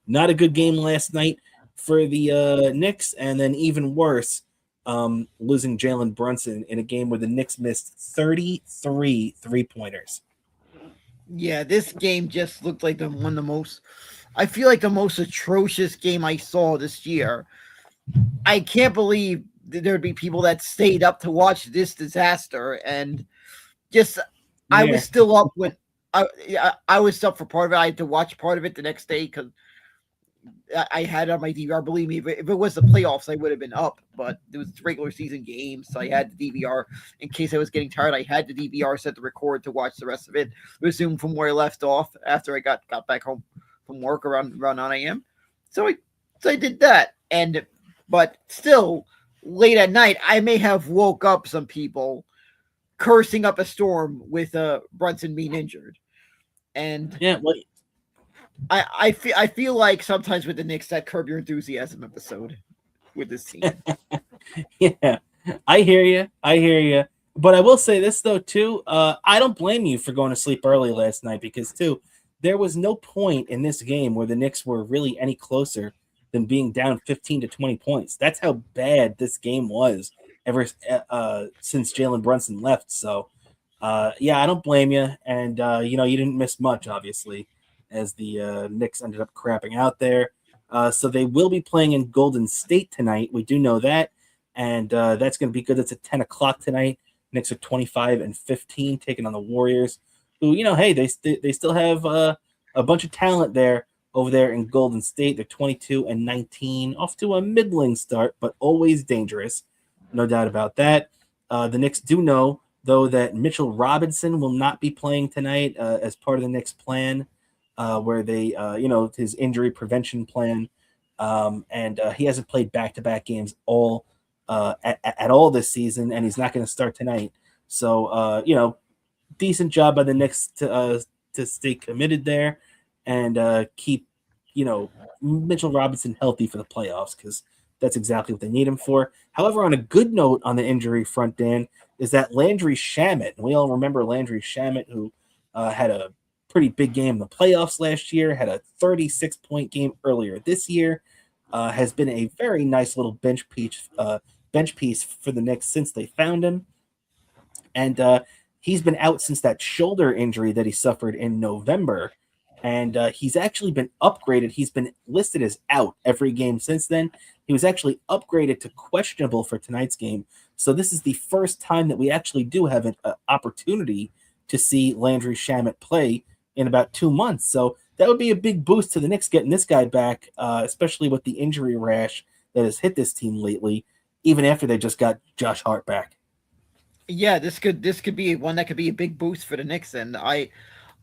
not a good game last night for the Knicks, and then even worse, losing Jalen Beunson in a game where the Knicks missed 33 three-pointers. Yeah, this game just looked like I feel like the most atrocious game I saw this year. I can't believe that there would be people that stayed up to watch this disaster, and just I Yeah. was still up when I was up for part of it. I had to watch part of it the next day because I had it on my DVR. Believe me, if it was the playoffs, I would have been up. But it was regular season games, so I had the DVR in case I was getting tired. I had the DVR set to record to watch the rest of it. Resume from where I left off after I got back home from work around 9 a.m. So I did that, but still late at night, I may have woke up some people cursing up a storm with Brunson being injured, and Yeah. Well, I feel like sometimes with the Knicks that Curb Your Enthusiasm episode with this team. yeah. I hear you. I hear you. But I will say this though too. I don't blame you for going to sleep early last night because too, there was no point in this game where the Knicks were really any closer than being down 15 to 20 points. That's how bad this game was ever since Jalen Beunson left. So, yeah, I don't blame you. And you didn't miss much, obviously, as the Knicks ended up crapping out there. So they will be playing in Golden State tonight. We do know that, and that's going to be good. It's at 10 o'clock tonight. Knicks are 25-15, taking on the Warriors, who hey, they still have a bunch of talent there over there in Golden State. They're 22-19, off to a middling start, but always dangerous, no doubt about that. The Knicks do know though that Mitchell Robinson will not be playing tonight as part of the Knicks plan. Where they, his injury prevention plan, and he hasn't played back-to-back games at all this season, and he's not going to start tonight. So, decent job by the Knicks to stay committed there and keep, Mitchell Robinson healthy for the playoffs because that's exactly what they need him for. However, on a good note on the injury front, Dan, is that Landry Shamet. We all remember Landry Shamet, who had a pretty big game in the playoffs last year, had a 36-point game earlier this year, has been a very nice little bench piece for the Knicks since they found him. And he's been out since that shoulder injury that he suffered in November. And he's actually been upgraded. He's been listed as out every game since then. He was actually upgraded to questionable for tonight's game. So this is the first time that we actually do have an opportunity to see Landry Shamet play in about 2 months. So that would be a big boost to the Knicks getting this guy back, especially with the injury rash that has hit this team lately, even after they just got Josh Hart back. Yeah, this could be one that could be a big boost for the Knicks, and I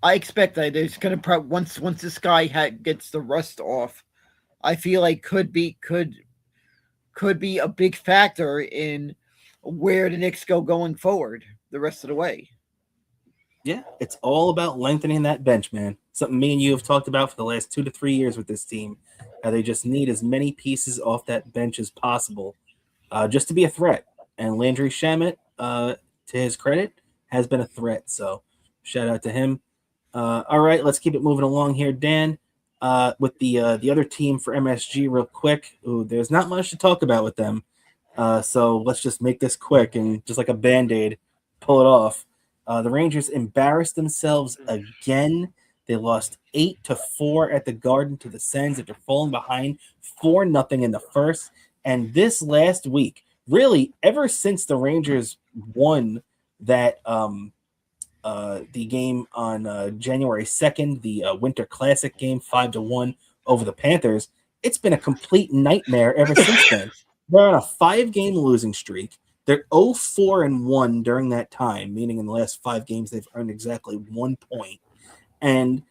expect that there's gonna once this guy gets the rust off, I feel like could be a big factor in where the Knicks go going forward the rest of the way. Yeah, it's all about lengthening that bench, man. Something me and you have talked about for the last 2 to 3 years with this team. How they just need as many pieces off that bench as possible just to be a threat. And Landry Shamet, to his credit, has been a threat. So shout out to him. All right, let's keep it moving along here, Dan. With the other team for MSG real quick. Ooh, there's not much to talk about with them. So let's just make this quick and just like a Band-Aid, pull it off. The Rangers embarrassed themselves again. They lost 8-4 at the Garden to the Sens after falling behind 4-0 in the first. And this last week, really, ever since the Rangers won that the game on January 2nd, the Winter Classic game, 5-1 over the Panthers, it's been a complete nightmare ever since then. They're on a 5-game losing streak. They're 0-4-1 during that time, meaning in the last 5 games they've earned exactly 1 point. And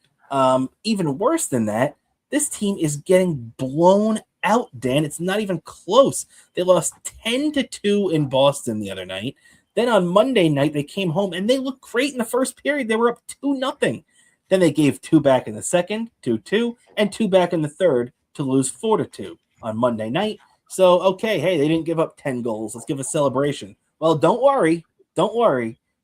even worse than that, this team is getting blown out, Dan. It's not even close. They lost 10-2 in Boston the other night. Then on Monday night, they came home and they looked great in the first period. They were up 2-0. Then they gave 2 back in the second, 2-2, and 2 back in the third to lose 4-2 on Monday night. So, okay, hey, they didn't give up 10 goals. Let's give a celebration. Well, don't worry,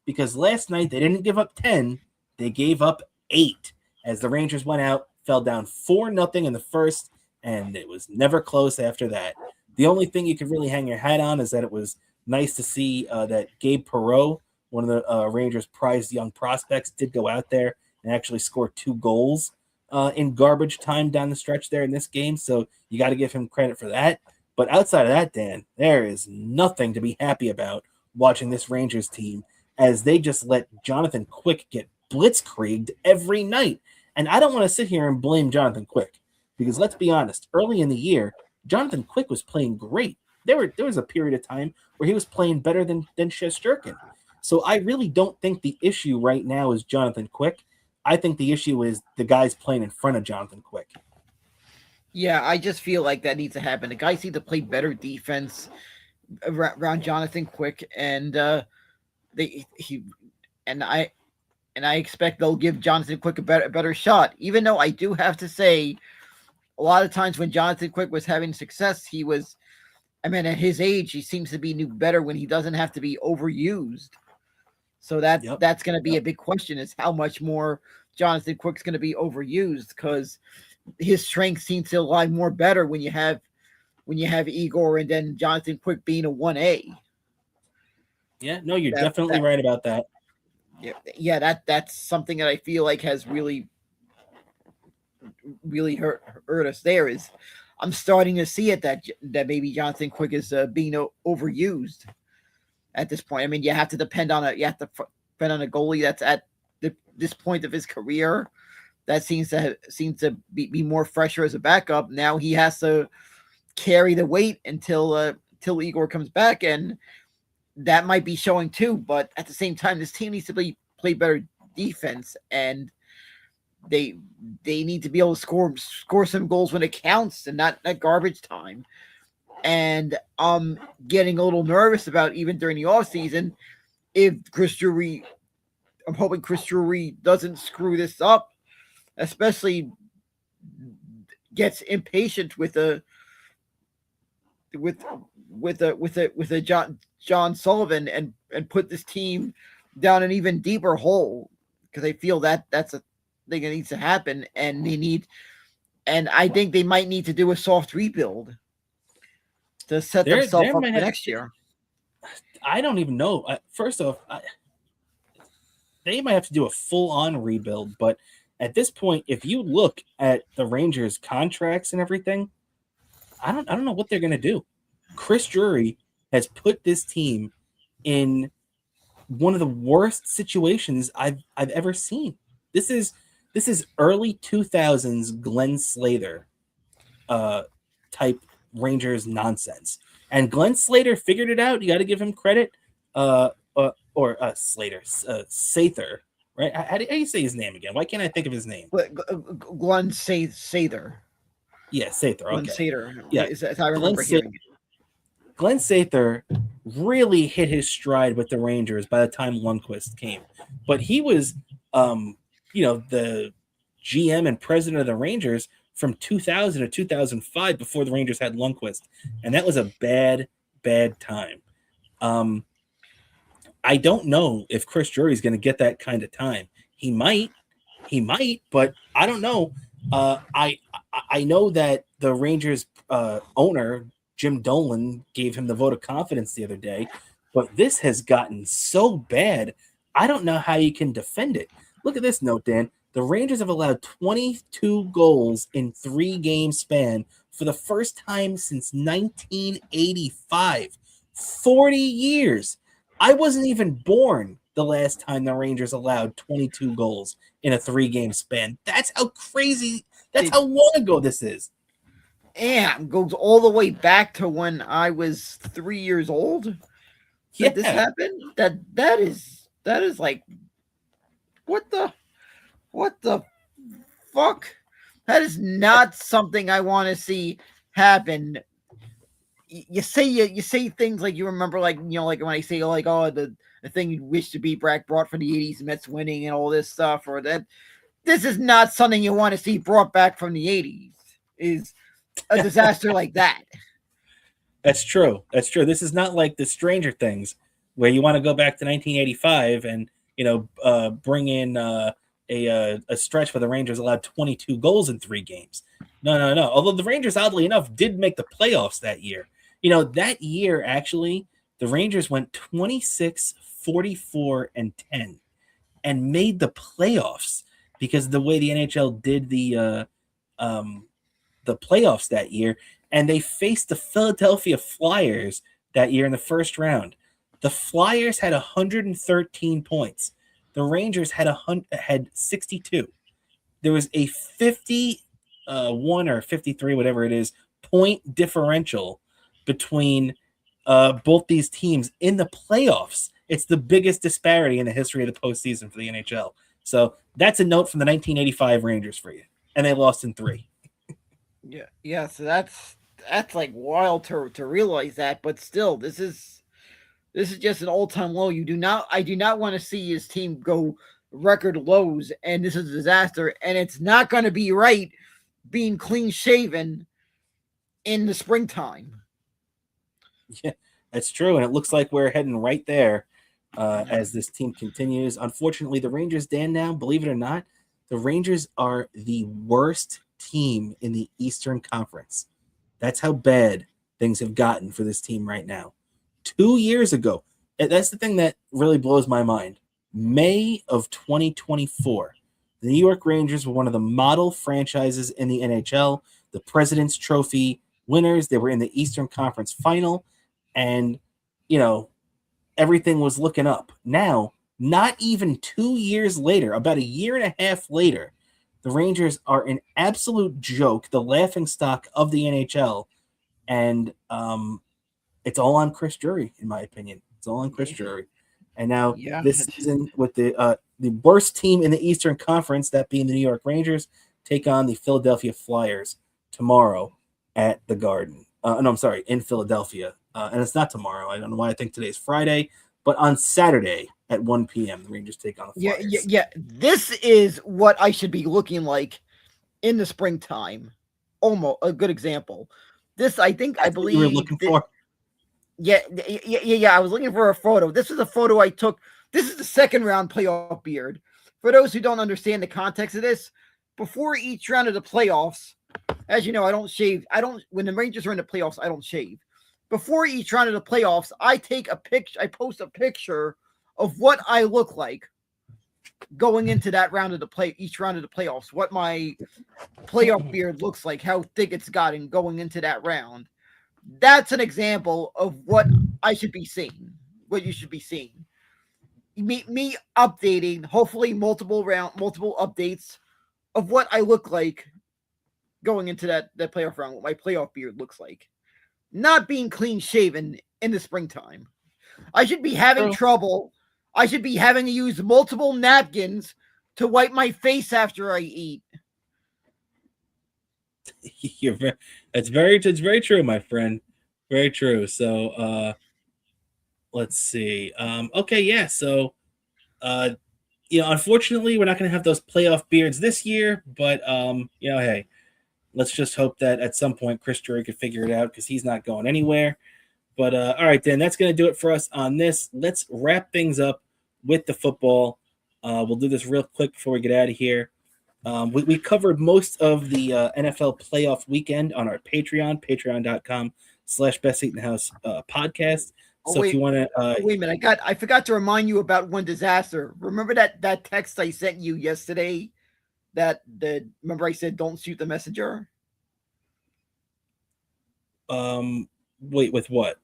because last night they didn't give up 10. They gave up 8 as the Rangers went out, fell down 4-0 in the first, and it was never close after that. The only thing you could really hang your hat on is that it was nice to see that Gabe Perreault, one of the Rangers' prized young prospects, did go out there and actually score 2 goals in garbage time down the stretch there in this game. So you got to give him credit for that. But outside of that, Dan, there is nothing to be happy about watching this Rangers team as they just let Jonathan Quick get blitzkrieged every night. And I don't want to sit here and blame Jonathan Quick because let's be honest, early in the year, Jonathan Quick was playing great. There was a period of time where he was playing better than Shesterkin. So I really don't think the issue right now is Jonathan Quick. I think the issue is the guys playing in front of Jonathan Quick. Yeah, I just feel like that needs to happen. The guys need to play better defense around Jonathan Quick, and I expect they'll give Jonathan Quick a better shot. Even though I do have to say, a lot of times when Jonathan Quick was having success, at his age, he seems to be better when he doesn't have to be overused. So that's going to be a big question: is how much more Jonathan Quick's going to be overused, because his strength seems to lie more better when you have Igor and then Jonathan Quick being a 1A. Yeah, no, you're definitely right about that. Yeah, that's something that I feel like has really hurt us. There is, I'm starting to see it that maybe Jonathan Quick is being overused at this point. I mean, you have to depend on a goalie that's at this point of his career that seems to be more fresher as a backup. Now he has to carry the weight until Igor comes back, and that might be showing too. But at the same time, this team needs to play better defense, and they need to be able to score some goals when it counts and not garbage time. And I'm getting a little nervous about, even during the offseason, if I'm hoping Chris Drury doesn't screw this up, especially gets impatient with a John Sullivan and put this team down an even deeper hole, because I feel that's a thing that needs to happen, and I think they might need to do a soft rebuild to set themselves up for next year. I don't even know. First off, they might have to do a full-on rebuild, but at this point, if you look at the Rangers' contracts and everything, I don't know what they're going to do. Chris Drury has put this team in one of the worst situations I've ever seen. This is early 2000s Glenn Slater type Rangers nonsense. And Glenn Slater figured it out. You got to give him credit. Slater, Sather. Right? How do you say his name again? Why can't I think of his name? Glenn Sather. Yeah, Sather. Okay. Glenn Sather. Yeah, as I remember hearing it. Glenn Sather really hit his stride with the Rangers by the time Lundqvist came. But he was, the GM and president of the Rangers from 2000 to 2005 before the Rangers had Lundqvist. And that was a bad, bad time. I don't know if Chris Drury is going to get that kind of time. He might, but I don't know. I know that the Rangers owner, Jim Dolan, gave him the vote of confidence the other day, but this has gotten so bad, I don't know how you can defend it. Look at this note, Dan. The Rangers have allowed 22 goals in 3-game span for the first time since 1985. 40 years. I wasn't even born the last time the Rangers allowed 22 goals in a 3-game span. That's how crazy, that's how long ago this is. And goes all the way back to when I was 3 years old. Yeah. This happened. That is like, what the fuck? That is not something I want to see happen. You say things like you remember, like, like when I say, like, oh, the thing you wish to be brought from the 80s, Mets winning and all this stuff, or that. This is not something you want to see brought back from the 80s. Is a disaster like that. That's true. This is not like the Stranger Things where you want to go back to 1985 and bring in a stretch where the Rangers allowed 22 goals in 3 games. No. Although the Rangers, oddly enough, did make the playoffs that year. That year, actually, the Rangers went 26, 44, and 10 and made the playoffs because of the way the NHL did the the playoffs that year, and they faced the Philadelphia Flyers that year in the first round. The Flyers had 113 points. The Rangers had 62. There was a 51 or 53, whatever it is, point differential between both these teams in the playoffs. It's the biggest disparity in the history of the postseason for the NHL. So that's a note from the 1985 Rangers for you, and they lost in 3. Yeah. So that's like wild to realize that, but still, this is just an all-time low. I do not want to see his team go record lows, and this is a disaster, and it's not going to be right being clean shaven in the springtime. Yeah, that's true, and it looks like we're heading right there as this team continues. Unfortunately, the Rangers, Dan, now, believe it or not, the Rangers are the worst team in the Eastern Conference. That's how bad things have gotten for this team right now. 2 years ago, and that's the thing that really blows my mind. May of 2024, the New York Rangers were one of the model franchises in the NHL, the President's Trophy winners. They were in the Eastern Conference Final, and, everything was looking up. Now, not even 2 years later, about a year and a half later, the Rangers are an absolute joke, the laughingstock of the NHL, and it's all on Chris Drury, in my opinion. It's all on Chris Drury. And now this season, with the worst team in the Eastern Conference, that being the New York Rangers, take on the Philadelphia Flyers tomorrow at the Garden. In Philadelphia. And it's not tomorrow. I don't know why I think today's Friday, but on Saturday at 1 p.m., the Rangers take on the Flyers. Yeah. This is what I should be looking like in the springtime. Almost a good example. This, I believe you were looking for. Yeah. I was looking for a photo. This is a photo I took. This is the second round playoff beard. For those who don't understand the context of this, before each round of the playoffs, as you know, I don't shave. When the Rangers are in the playoffs, I don't shave. Before each round of the playoffs, I post a picture of what I look like going into that each round of the playoffs, what my playoff beard looks like, how thick it's gotten going into that round. That's an example of what I should be seeing, what you should be seeing. Me updating, hopefully multiple updates of what I look like going into that playoff round, what my playoff beard looks like. Not being clean shaven in the springtime. I should be having trouble. I should be having to use multiple napkins to wipe my face after I eat. It's very true, my friend. Very true. So let's see. Okay, yeah. So unfortunately, we're not going to have those playoff beards this year, but hey, let's just hope that at some point Chris Drury could figure it out, because he's not going anywhere. But all right, Dan, that's going to do it for us on this. Let's wrap things up with the football. We'll do this real quick before we get out of here. We covered most of the NFL playoff weekend on our Patreon, patreon.com/Best Seat in the House podcast. So if you want to wait a minute, I forgot to remind you about one disaster. Remember that text I sent you yesterday? Remember I said don't shoot the messenger? Wait, with what?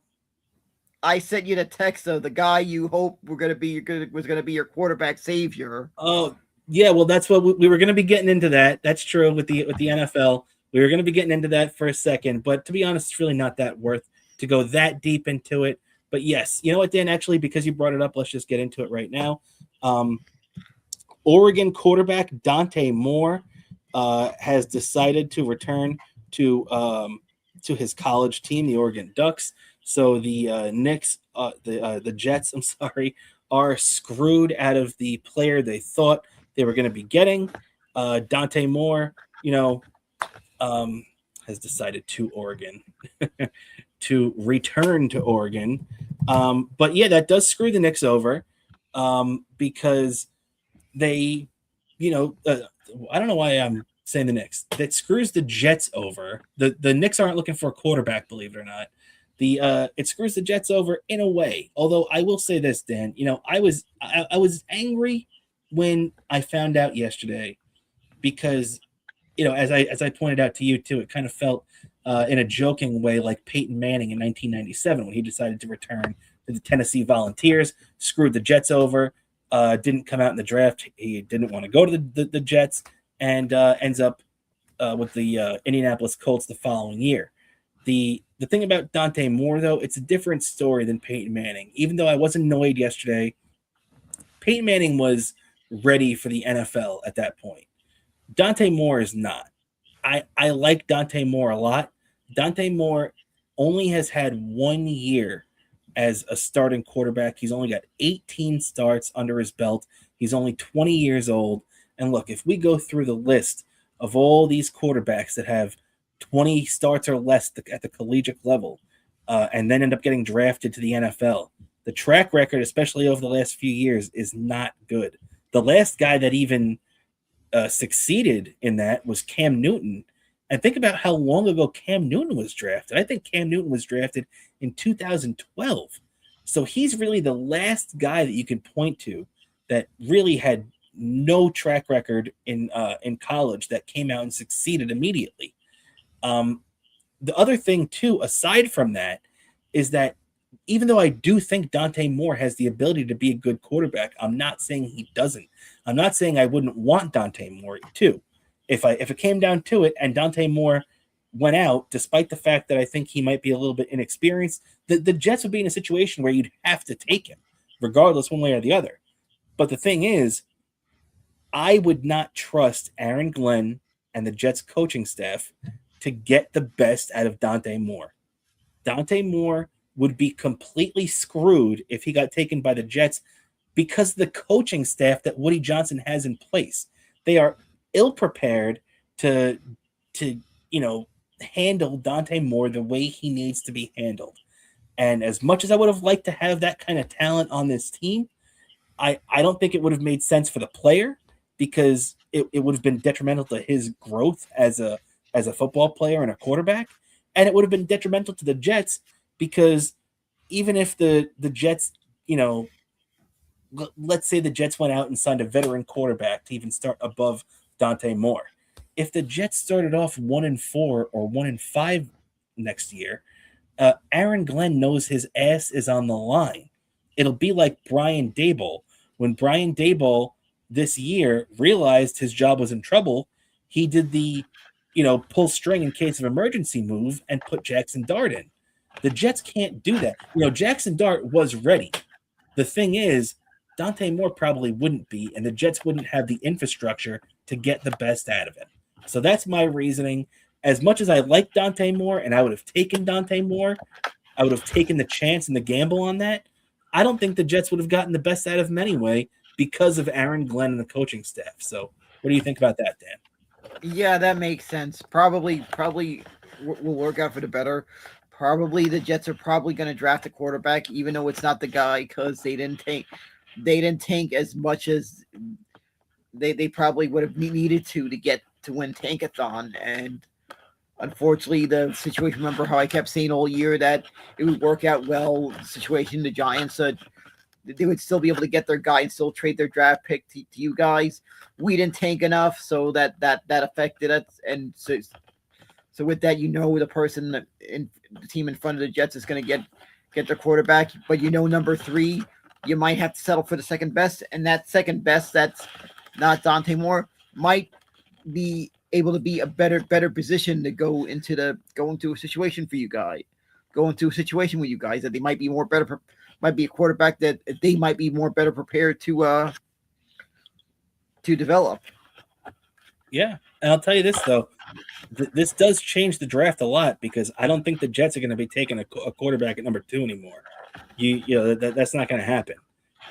I sent you the text of the guy you hope was going to be your quarterback savior. Oh, yeah, well, that's what we were going to be getting into that. That's true with the NFL. We were going to be getting into that for a second, but to be honest, it's really not that worth to go that deep into it. But yes, you know what, Dan, actually, because you brought it up, let's just get into it right now. Oregon quarterback Dante Moore has decided to return to his college team, the Oregon Ducks. So the Knicks, the Jets, are screwed out of the player they thought they were going to be getting. Dante Moore, has decided to Oregon to return to Oregon. But yeah, that does screw the Knicks over because they, I don't know why I'm saying the Knicks. That screws the Jets over. The Knicks aren't looking for a quarterback, believe it or not. It screws the Jets over in a way. Although I will say this, Dan, I was angry when I found out yesterday, because as I pointed out to you too, it kind of felt in a joking way like Peyton Manning in 1997 when he decided to return to the Tennessee Volunteers, screwed the Jets over, didn't come out in the draft. He didn't want to go to the Jets, and ends up with the Indianapolis Colts the following year. The thing about Dante Moore, though, it's a different story than Peyton Manning. Even though I was annoyed yesterday, Peyton Manning was ready for the NFL at that point. Dante Moore is not. I like Dante Moore a lot. Dante Moore only has had 1 year as a starting quarterback. He's only got 18 starts under his belt. He's only 20 years old. And look, if we go through the list of all these quarterbacks that have 20 starts or less at the collegiate level and then end up getting drafted to the NFL, the track record, especially over the last few years, is not good. The last guy that even succeeded in that was Cam Newton. And think about how long ago Cam Newton was drafted. I think Cam Newton was drafted in 2012. So he's really the last guy that you can point to that really had no track record in college that came out and succeeded immediately. The other thing, too, aside from that, is that even though I do think Dante Moore has the ability to be a good quarterback, I'm not saying he doesn't. I'm not saying I wouldn't want Dante Moore, too. If it came down to it and Dante Moore went out, despite the fact that I think he might be a little bit inexperienced, the Jets would be in a situation where you'd have to take him, regardless one way or the other. But the thing is, I would not trust Aaron Glenn and the Jets coaching staff to get the best out of Dante Moore. Dante Moore would be completely screwed if he got taken by the Jets because of the coaching staff that Woody Johnson has in place. They are ill-prepared to handle Dante Moore the way he needs to be handled. And as much as I would have liked to have that kind of talent on this team, I don't think it would have made sense for the player because it would have been detrimental to his growth as a football player and a quarterback. And it would have been detrimental to the Jets because even if the Jets, let's say the Jets went out and signed a veteran quarterback to even start above Dante Moore. If the Jets started off 1-4 or 1-5 next year, Aaron Glenn knows his ass is on the line. It'll be like Brian Daboll. When Brian Daboll this year realized his job was in trouble, he did the, pull string in case of emergency move and put Jackson Dart in. The Jets can't do that. Jackson Dart was ready. The thing is, Dante Moore probably wouldn't be, and the Jets wouldn't have the infrastructure to get the best out of him. So that's my reasoning. As much as I like Dante Moore, and I would have taken Dante Moore, I would have taken the chance and the gamble on that. I don't think the Jets would have gotten the best out of him anyway because of Aaron Glenn and the coaching staff. So what do you think about that, Dan? Yeah, that makes sense. Probably will work out for the better. Probably the Jets are probably going to draft a quarterback, even though it's not the guy, because they didn't tank as much as they probably would have needed to get to win Tankathon. And unfortunately, the situation, remember how I kept saying all year that it would work out well, the situation, the Giants, they would still be able to get their guy and still trade their draft pick to you guys. We didn't tank enough, so that affected us. And so with that, the person in the team in front of the Jets is going to get their quarterback. But number 3, you might have to settle for the second best. And that second best, that's not Dante Moore, might be able to be a better position to go into a situation for you guys. Go into a situation with you guys that they might be might be a quarterback that they might be more better prepared to develop. Yeah, and I'll tell you this though, this does change the draft a lot because I don't think the Jets are going to be taking a quarterback at number 2 anymore. That's not going to happen.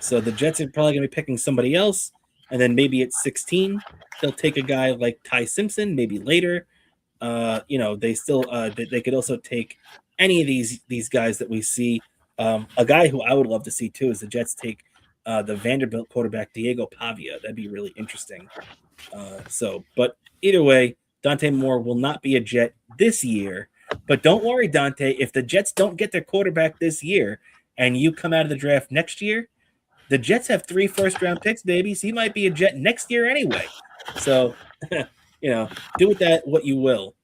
So the Jets are probably going to be picking somebody else, and then maybe at 16 they'll take a guy like Ty Simpson. Maybe later, they still they could also take any of these guys that we see. A guy who I would love to see too is the Jets take the Vanderbilt quarterback Diego Pavia. That'd be really interesting. But either way, Dante Moore will not be a Jet this year. But don't worry, Dante. If the Jets don't get their quarterback this year and you come out of the draft next year, the Jets have 3 first-round picks, baby. So he might be a Jet next year anyway. So do with that what you will.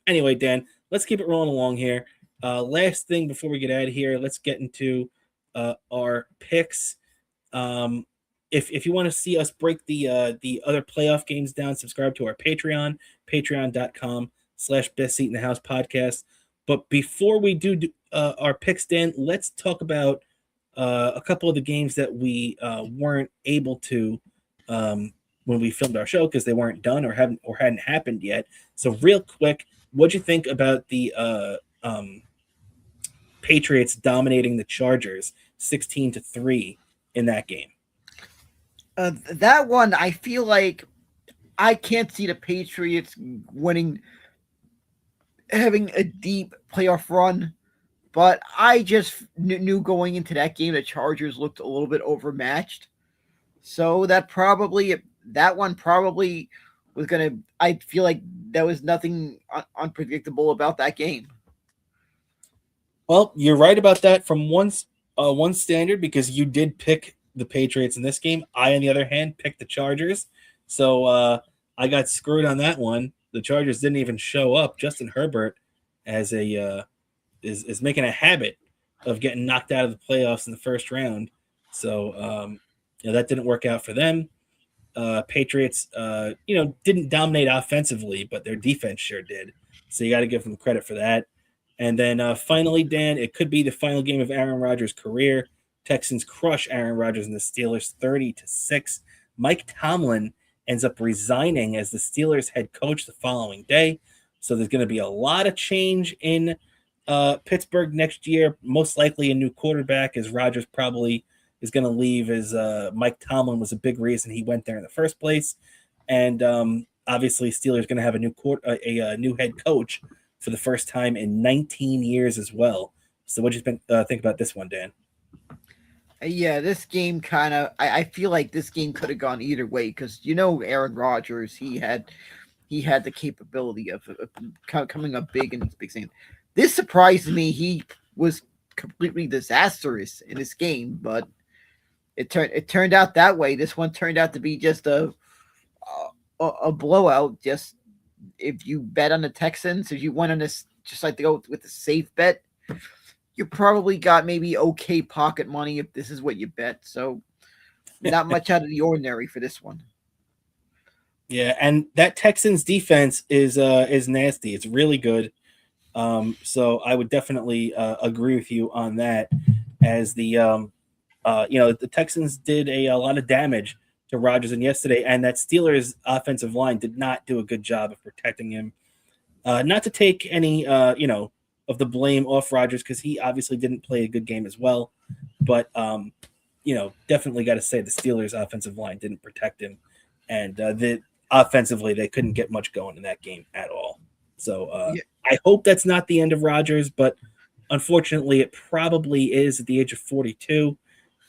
Anyway, Dan, let's keep it rolling along here. Last thing before we get out of here, let's get into our picks. If you want to see us break the other playoff games down, subscribe to our Patreon, patreon.com/best seat in the house podcast. But before we do our picks, Dan, let's talk about a couple of the games that we weren't able to when we filmed our show because they weren't done or hadn't happened yet. So real quick, what'd you think about the Patriots dominating the Chargers 16-3 in that game? That one, I feel like I can't see the Patriots having a deep playoff run, but I just knew going into that game the Chargers looked a little bit overmatched. So that one probably was going to, I feel like there was nothing unpredictable about that game. Well, you're right about that from one standard because you did pick the Patriots in this game. I, on the other hand, picked the Chargers. So I got screwed on that one. The Chargers didn't even show up. Justin Herbert is making a habit of getting knocked out of the playoffs in the first round. So that didn't work out for them. Patriots, didn't dominate offensively, but their defense sure did. So you got to give them credit for that. And then finally, Dan, it could be the final game of Aaron Rodgers' career. Texans crush Aaron Rodgers and the Steelers 30-6. Mike Tomlin ends up resigning as the Steelers head coach the following day. So there's going to be a lot of change in Pittsburgh next year. Most likely a new quarterback, as Rodgers probably is going to leave, as Mike Tomlin was a big reason he went there in the first place. And obviously Steelers going to have a new head coach for the first time in 19 years as well. So what do you think about this one, Dan? Yeah, this game kind of, I feel like this game could have gone either way because, Aaron Rodgers, he had the capability of coming up big in these big games. This surprised me. He was completely disastrous in this game, but it turned out that way. This one turned out to be just a blowout. Just if you bet on the Texans, if you went on this, just like to go with the safe bet, you probably got maybe okay pocket money if this is what you bet. So not much out of the ordinary for this one. Yeah, and that Texans defense is nasty. It's really good. So I would definitely agree with you on that. As the the Texans did a lot of damage to Rodgers and yesterday, and that Steelers offensive line did not do a good job of protecting him. Not to take any of the blame off Rodgers because he obviously didn't play a good game as well, but definitely got to say the Steelers offensive line didn't protect him, and offensively they couldn't get much going in that game at all. So I hope that's not the end of Rodgers, but unfortunately it probably is at the age of 42.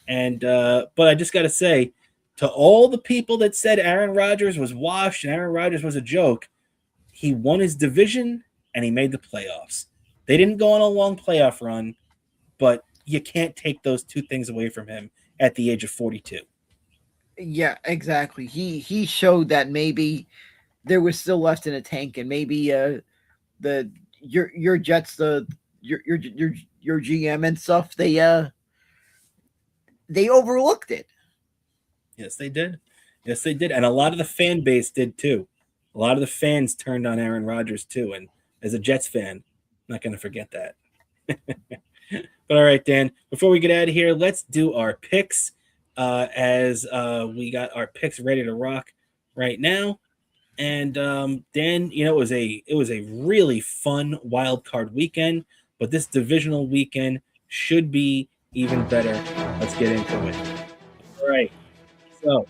And but I just got to say, to all the people that said Aaron Rodgers was washed and Aaron Rodgers was a joke, he won his division and he made the playoffs. They didn't go on a long playoff run, but you can't take those two things away from him at the age of 42. Yeah, exactly. He showed that maybe there was still left in the tank, and maybe your Jets, your GM and stuff, they overlooked it. Yes, they did. Yes, they did, and a lot of the fan base did too. A lot of the fans turned on Aaron Rodgers too, and as a Jets fan, I'm not going to forget that. But all right, Dan, before we get out of here, let's do our picks as we got our picks ready to rock right now. And Dan, it was a really fun wild card weekend, but this divisional weekend should be even better. Let's get into it. All right. So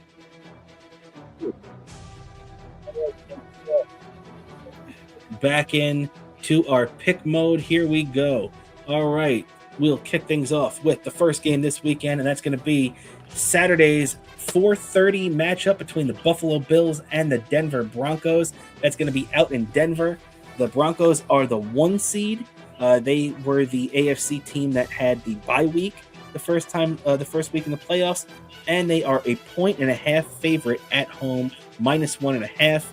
back in to our pick mode. Here we go. All right. We'll kick things off with the first game this weekend, and that's going to be Saturday's 4:30 matchup between the Buffalo Bills and the Denver Broncos. That's going to be out in Denver. The Broncos are the 1 seed. They were the AFC team that had the bye week the first week in the playoffs, and they are a 1.5 favorite at home, -1.5.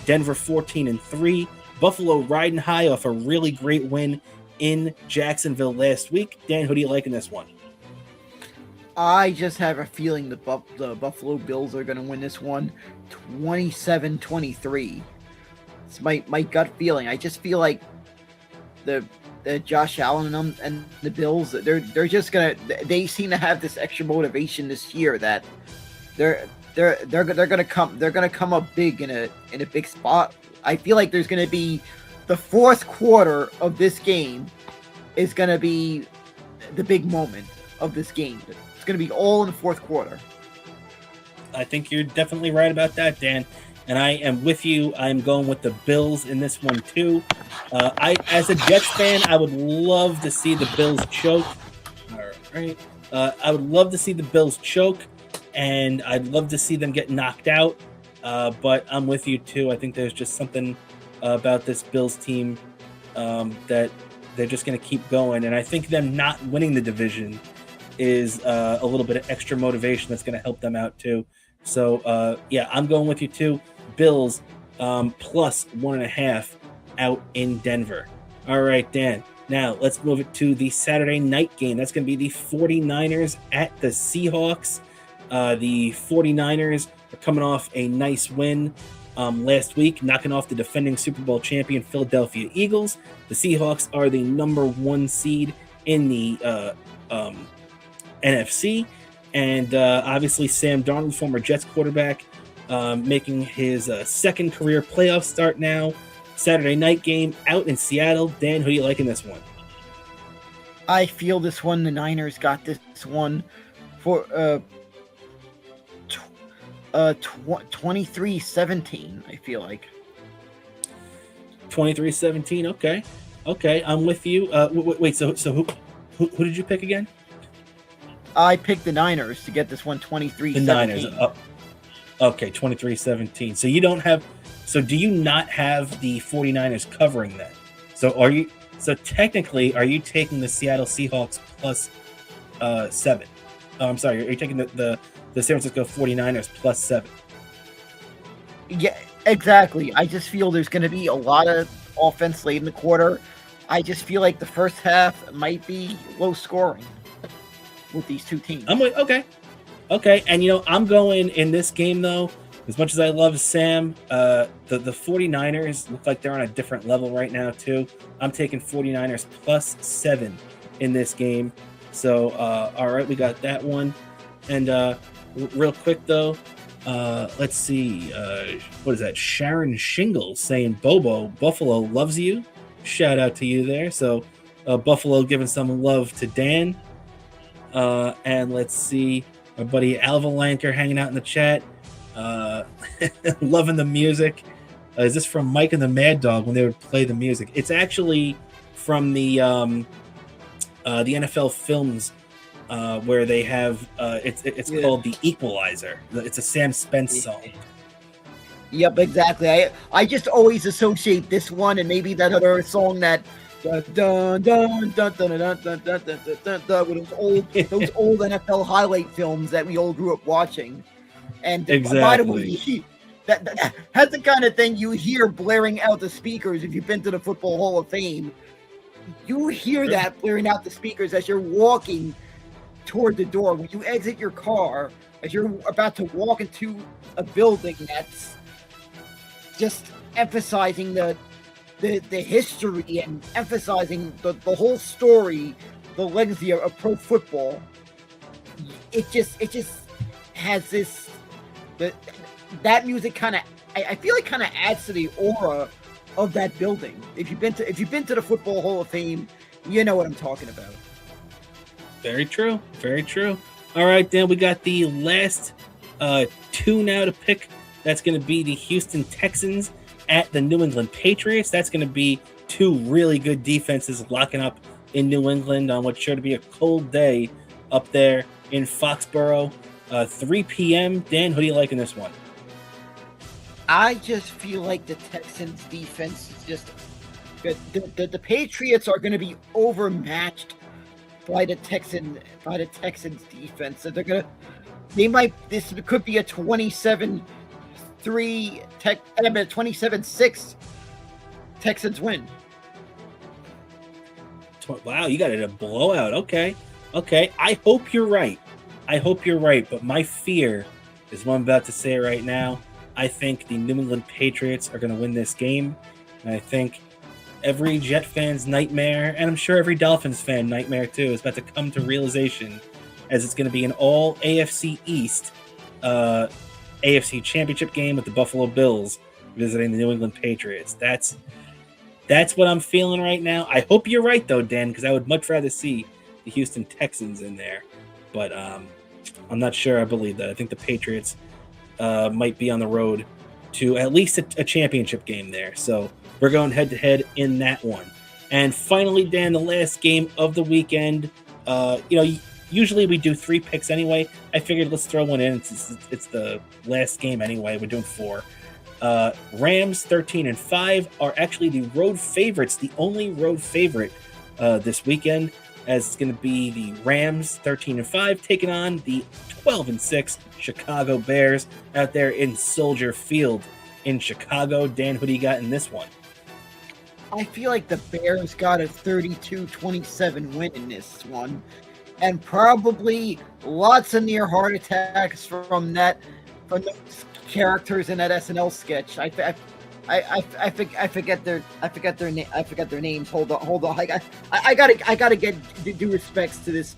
Denver 14-3. Buffalo riding high off a really great win in Jacksonville last week. Dan, who do you like in this one? I just have a feeling the Buffalo Bills are going to win this one 27-23. It's my gut feeling. I just feel like the Josh Allen and the Bills, they're just going to, they seem to have this extra motivation this year that they're going to come up big in a big spot. I feel like there's going to be the fourth quarter of this game is going to be the big moment of this game. It's going to be all in the fourth quarter. I think you're definitely right about that, Dan. And I am with you. I'm going with the Bills in this one too. As a Jets fan, I would love to see the Bills choke. All right. I would love to see the Bills choke, and I'd love to see them get knocked out. But I'm with you too. I think there's just something about this Bills team that they're just going to keep going. And I think them not winning the division is a little bit of extra motivation that's going to help them out too. So, yeah, I'm going with you too. Bills plus 1.5 out in Denver. All right, Dan. Now, let's move it to the Saturday night game. That's going to be the 49ers at the Seahawks. The 49ers are coming off a nice win last week, knocking off the defending Super Bowl champion Philadelphia Eagles. The Seahawks are the number 1 seed in the NFC. And obviously Sam Darnold, former Jets quarterback, making his second career playoff start now. Saturday night game out in Seattle. Dan, who do you like in this one? I feel this one, the Niners got this one for 23-17, I feel like. 23-17, okay, I'm with you. Wait, so who did you pick again? I picked the Niners to get this one 23-17. The Niners. Okay, 23-17. So you don't have. So do you not have the 49ers covering that? So technically, are you taking the Seattle Seahawks plus 7? Oh, I'm sorry. Are you taking the San Francisco 49ers plus 7? Yeah, exactly. I just feel there's going to be a lot of offense late in the quarter. I just feel like the first half might be low scoring with these two teams. Okay. And I'm going in this game though. As much as I love Sam, the 49ers look like they're on a different level right now too. I'm taking 49ers plus 7 in this game. So all right, we got that one. And real quick though, let's see. What is that? Sharon Shingles saying, "Bobo, Buffalo loves you." Shout out to you there. So Buffalo giving some love to Dan. And let's see, our buddy Alva Lanker hanging out in the chat. Loving the music. Is this from Mike and the Mad Dog when they would play the music? It's actually from the NFL films where they have it's called The Equalizer. It's a Sam Spence song. Yep, exactly. I just always associate this one and maybe that other song that with those old NFL highlight films that we all grew up watching. And exactly. By the way, that's the kind of thing you hear blaring out the speakers if you've been to the Football Hall of Fame. You hear that blaring out the speakers as you're walking toward the door. When you exit your car, as you're about to walk into a building that's just emphasizing the history and emphasizing the whole story, the legacy of pro football. It just has this. That music kind of, I feel like, kind of adds to the aura of that building. If you've been to the Football Hall of Fame, you know what I'm talking about. Very true. All right, Dan, we got the last two now to pick. That's going to be the Houston Texans at the New England Patriots. That's going to be two really good defenses locking up in New England on what's sure to be a cold day up there in Foxborough. 3 p.m. Dan, who do you like in this one? I just feel like the Texans defense is just the Patriots are going to be overmatched by the Texans defense. So this could be a 27-17 27-6 Texans win. Wow, you got it a blowout. Okay. I hope you're right. But my fear is what I'm about to say right now. I think the New England Patriots are going to win this game. And I think every Jet fan's nightmare, and I'm sure every Dolphins fan nightmare too, is about to come to realization, as it's going to be an all AFC East AFC Championship game with the Buffalo Bills visiting the New England Patriots. That's what I'm feeling right now. I hope you're right, though, Dan, because I would much rather see the Houston Texans in there. But I'm not sure I believe that. I think the Patriots might be on the road to at least a championship game there. So we're going head-to-head in that one. And finally, Dan, the last game of the weekend. Usually we do 3 picks anyway. I figured let's throw one in. It's the last game anyway. We're doing 4. Rams 13-5 are actually the road favorites, the only road favorite this weekend, as it's going to be the Rams 13-5 taking on the 12-6 Chicago Bears out there in Soldier Field in Chicago. Dan, who do you got in this one? I feel like the Bears got a 32-27 win in this one, and probably lots of near heart attacks from those characters in that SNL sketch. I forget their names. Hold on. I gotta get due respects to this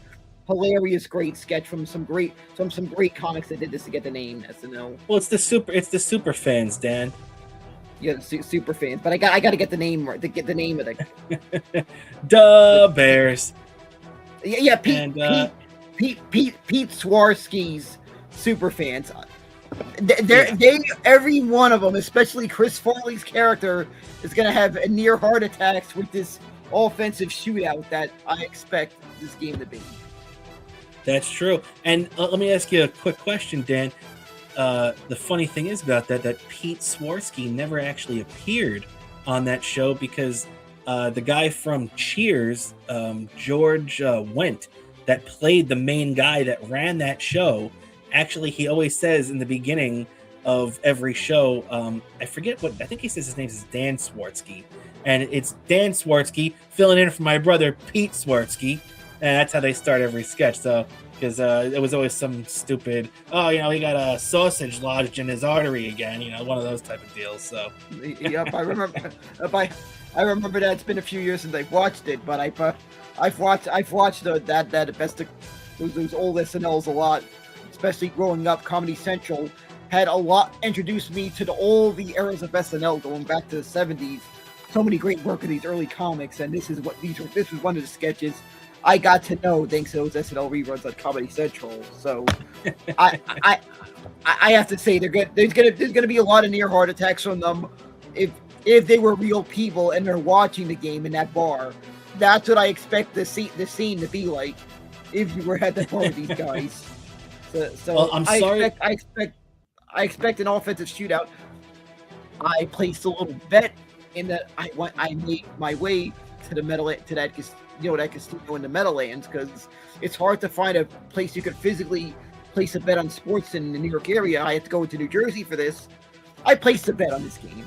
hilarious, great sketch from some great comics that did this to get the name SNL. Well, it's the super fans, Dan. Yeah, the super fans. But I gotta get the name right. To get the name of it. Duh, Bears. Yeah, Pete Swarsky's super fans. Every one of them, especially Chris Farley's character, is going to have a near heart attacks with this offensive shootout that I expect this game to be. That's true. And let me ask you a quick question, Dan. The funny thing is about that Pete Swarsky never actually appeared on that show because the guy from Cheers, George Wendt, that played the main guy that ran that show. Actually, he always says in the beginning of every show, I think he says his name is Dan Swarsky. And it's Dan Swarsky filling in for my brother, Pete Swarsky. And that's how they start every sketch. So, because it was always some stupid, he got a sausage lodged in his artery again, one of those type of deals. So, yep, I remember. I remember that. It's been a few years since I've watched it, but I've watched those old SNLs a lot. Especially growing up, Comedy Central had introduced me to all the eras of SNL going back to the 70s. So many great work of these early comics, and this was one of the sketches I got to know thanks to those SNL reruns on Comedy Central. So I have to say there's gonna be a lot of near heart attacks from them if they were real people and they're watching the game in that bar. That's what I expect the scene to be like if you were at the bar with these guys. So well, I'm sorry. I expect an offensive shootout. I placed a little bet in that I made my way to that casino in the Meadowlands because it's hard to find a place you could physically place a bet on sports in the New York area. I had to go to New Jersey for this. I placed a bet on this game.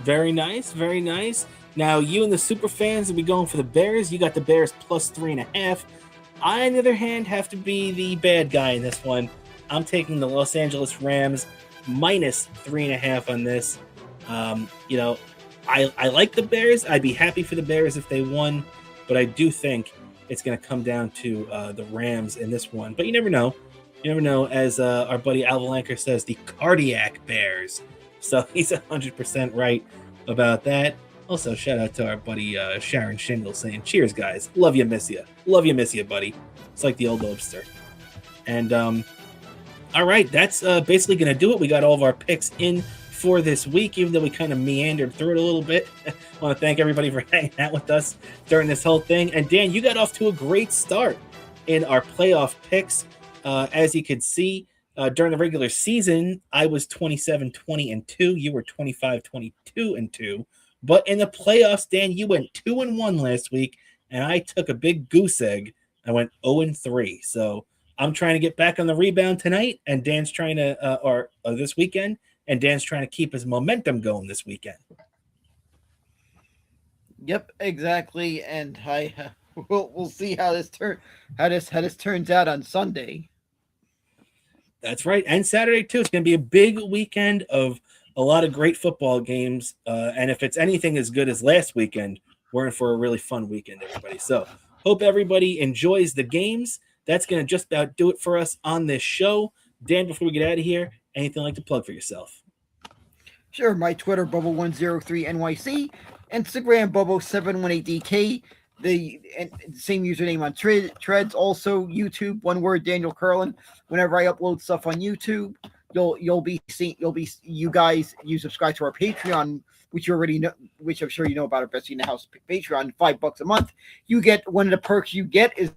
Very nice, very nice. Now you and the super fans will be going for the Bears. You got the Bears plus 3.5. I, on the other hand, have to be the bad guy in this one. I'm taking the Los Angeles Rams minus 3.5 on this. I like the Bears. I'd be happy for the Bears if they won, but I do think it's going to come down to the Rams in this one. But you never know. As our buddy Al Valanker says, the cardiac Bears. So he's 100% right about that. Also, shout out to our buddy Sharon Shingle saying, cheers, guys. Love you, miss you. Love you, miss you, buddy. It's like the old Lobster. And, all right, that's basically going to do it. We got all of our picks in for this week, even though we kind of meandered through it a little bit. I want to thank everybody for hanging out with us during this whole thing. And, Dan, you got off to a great start in our playoff picks. As you could see, during the regular season, I was 27-20-2. You were 25-22-2. But in the playoffs, Dan, you went 2-1 last week, and I took a big goose egg. I went 0-3. So I'm trying to get back on the rebound tonight, and Dan's trying to, or this weekend, and Dan's trying to keep his momentum going this weekend. Yep, exactly. And we'll see how this turns out on Sunday. That's right, and Saturday too. It's going to be a big weekend of a lot of great football games, and if it's anything as good as last weekend, we're in for a really fun weekend, everybody. So hope everybody enjoys the games. That's going to just about do it for us on this show. Dan, before we get out of here, anything like to plug for yourself? Sure, my Twitter, Bobo103NYC, Instagram, Bobo718DK, the same username on Threads, also YouTube, one word, Daniel Curlin. Whenever I upload stuff on YouTube, you guys subscribe to our Patreon, which you already know, which I'm sure you know about our Best in the House Patreon, $5 a month. You get one of the perks you get is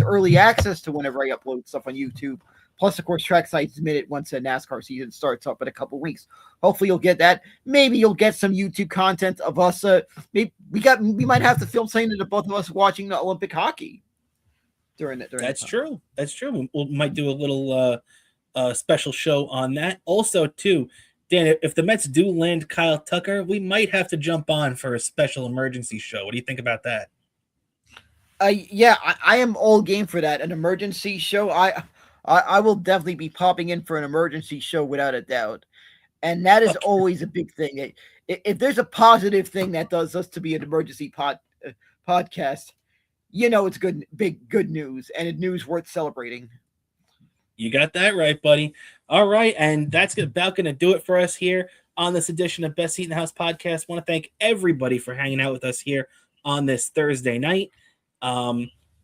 early access to whenever I upload stuff on YouTube. Plus, of course, Trackside Minute once the NASCAR season starts up in a couple weeks. Hopefully, you'll get that. Maybe you'll get some YouTube content of us. Maybe we might have to film something to both of us watching the Olympic hockey during that. That's true. That's true. We might do a little special show on that. Also, too, Dan, if the Mets do land Kyle Tucker, we might have to jump on for a special emergency show. What do you think about that? Yeah, I am all game for that. An emergency show. I will definitely be popping in for an emergency show without a doubt. And that is always a big thing. If there's a positive thing that does us to be an emergency podcast, it's good news, and news worth celebrating. You got that right, buddy. All right, and that's about going to do it for us here on this edition of Best Seat in the House podcast. I want to thank everybody for hanging out with us here on this Thursday night.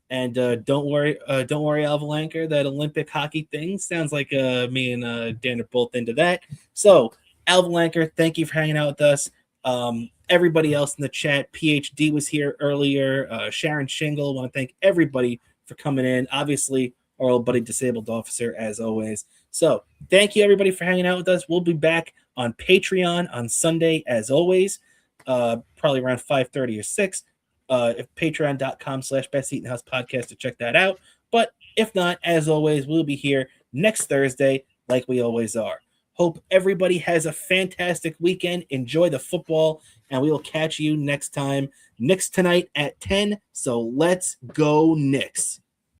And don't worry, Alvalanker, that Olympic hockey thing sounds like me and Dan are both into that. So, Alvalanker, thank you for hanging out with us. Everybody else in the chat, PhD was here earlier. Sharon Shingle, want to thank everybody for coming in. Obviously, our old buddy Disabled Officer, as always. So, thank you, everybody, for hanging out with us. We'll be back on Patreon on Sunday, as always, probably around 5:30 or 6. If patreon.com/Best Seat in the House podcast to check that out. But if not, as always, we'll be here next Thursday like we always are. Hope everybody has a fantastic weekend. Enjoy the football, and we will catch you next time. Knicks tonight at 10, so let's go Knicks.